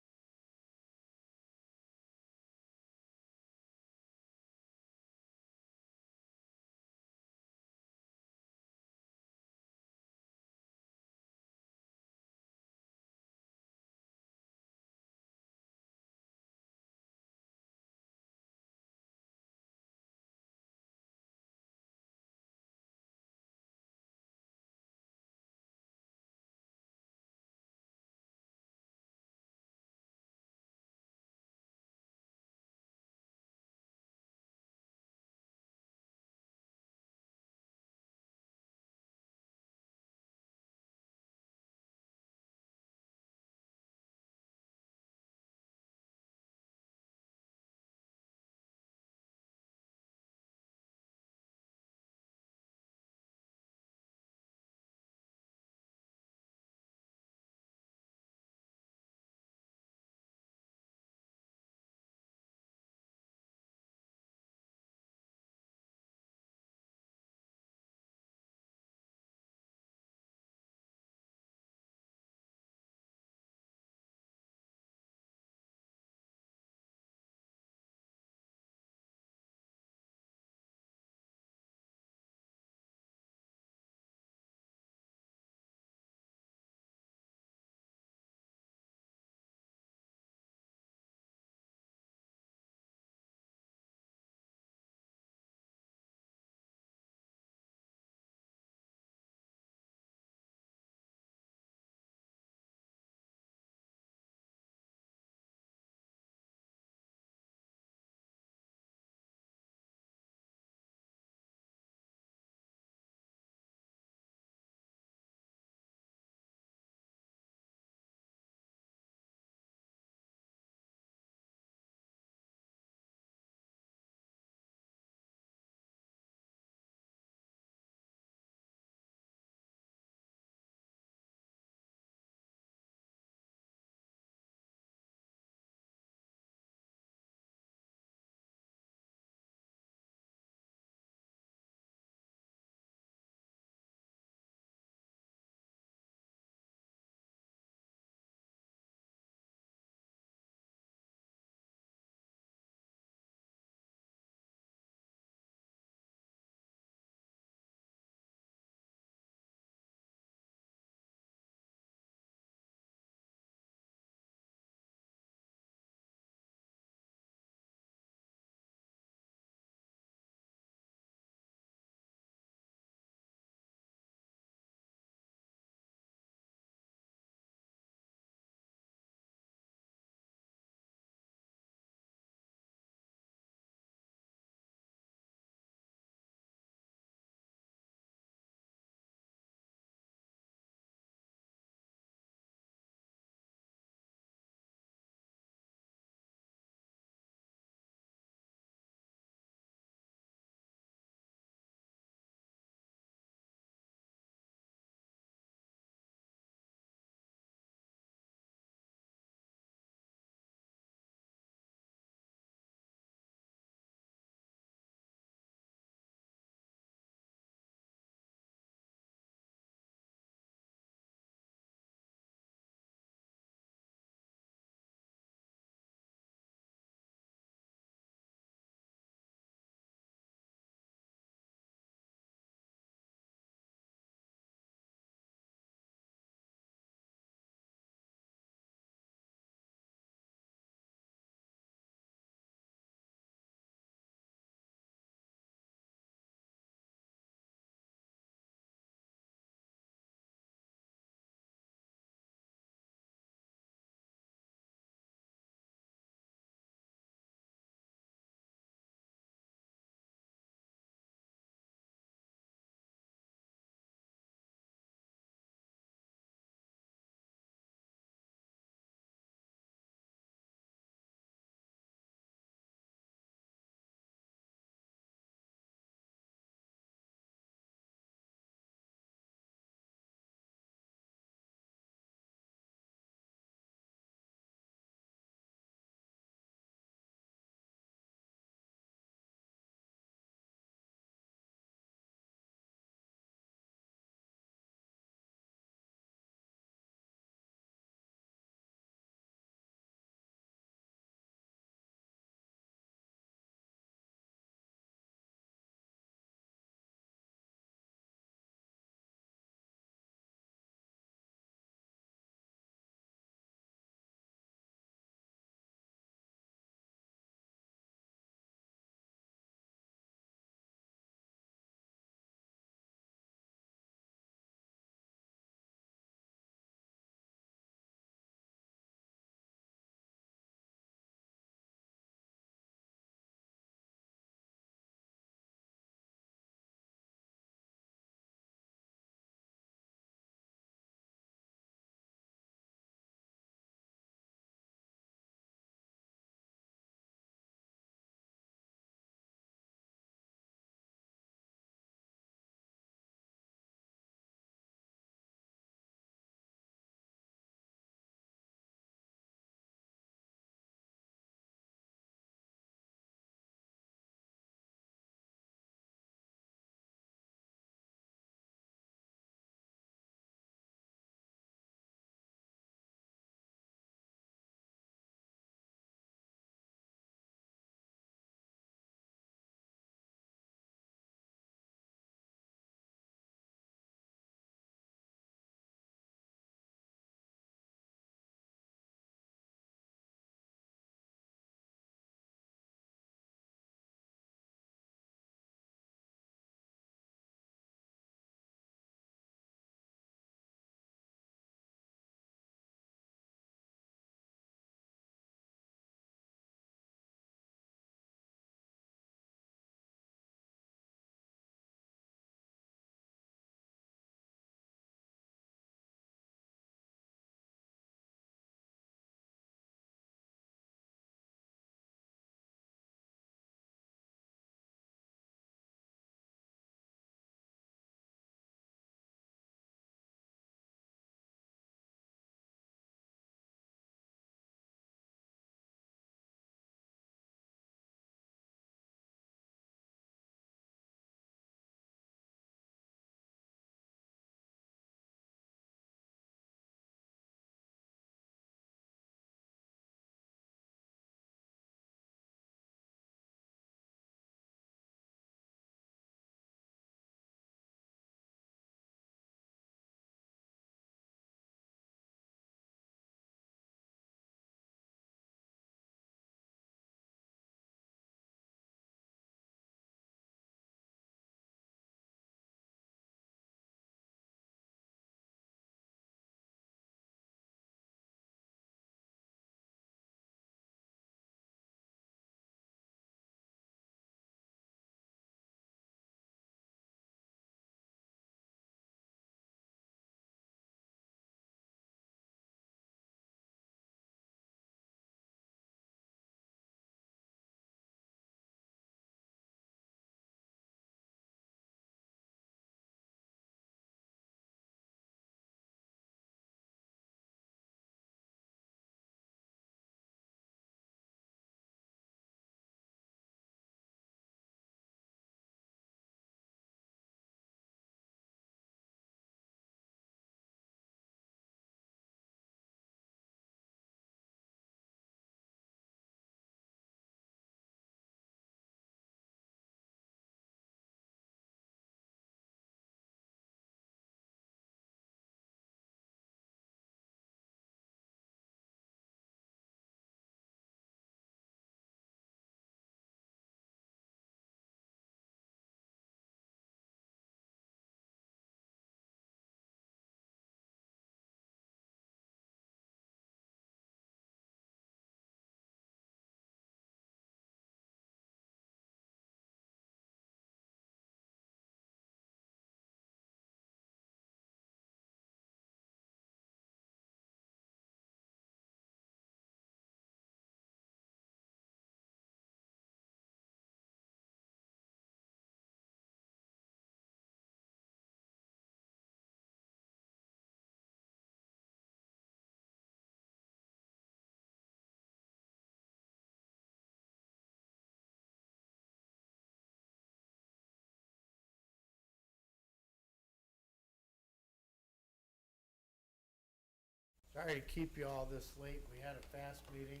Sorry to keep you all this late. We had a fast meeting.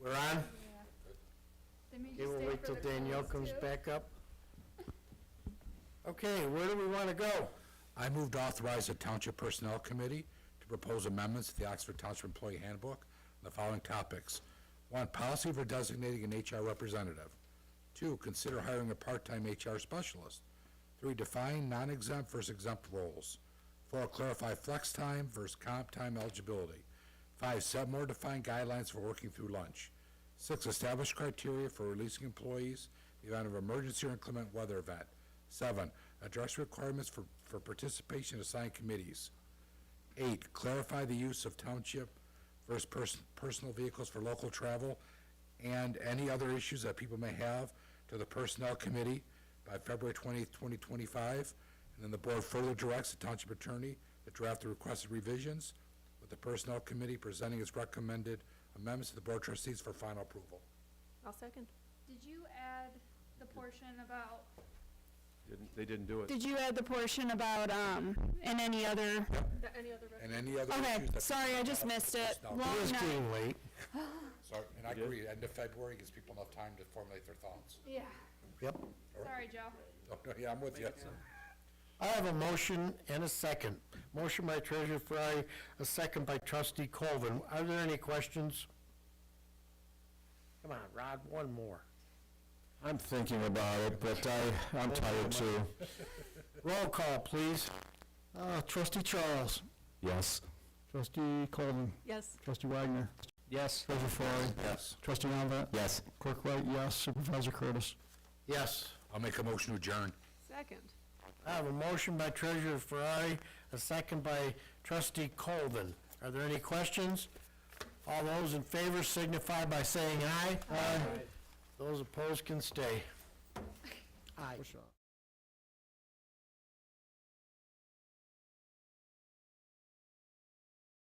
We're on? Okay, we'll wait till Danielle comes back up. Okay, where do we want to go? I move to authorize the Township Personnel Committee to propose amendments to the Oxford Township Employee Handbook on the following topics. 1, policy for designating an HR representative. 2, consider hiring a part-time HR specialist. 3, define non-exempt versus exempt roles. 4, clarify flex time versus comp time eligibility. 5, set more defined guidelines for working through lunch. 6, establish criteria for releasing employees in the event of emergency or inclement weather event. 7, address requirements for participation in assigned committees. 8, clarify the use of township versus personal vehicles for local travel and any other issues that people may have to the Personnel Committee by February 20th, 2025. And then the board further directs the township attorney to draft the requested revisions, with the Personnel Committee presenting its recommended amendments to the Board of Trustees for final approval. I'll second. Did you add the portion about, They didn't do it. did you add the portion about, and any other? Any other And any other issues Okay, that... sorry, I just missed it. Personnel. Long It is night. getting late. So, and I agree, end of February gives people enough time to formulate their thoughts. Yeah, Yep. sorry, Joe. Oh, no, yeah, I'm with you. I have a motion and a second. Motion by Treasurer Fry, a second by Trustee Colvin. Are there any questions? Come on, Rod, one more. I'm thinking about it, but I'm tired too. Roll call, please. Trustee Charles, Yes. trustee Colvin, Yes. trustee Wagner, Yes. treasurer Fry, Yes. trustee Nonvet, Yes. clerk Wright, yes, supervisor Curtis. Yes. I'll make a motion to adjourn. Second. I have a motion by Treasurer Fry, a second by Trustee Colvin. Are there any questions? All those in favor signify by saying aye. Aye. Those opposed can stay. Aye. Push up.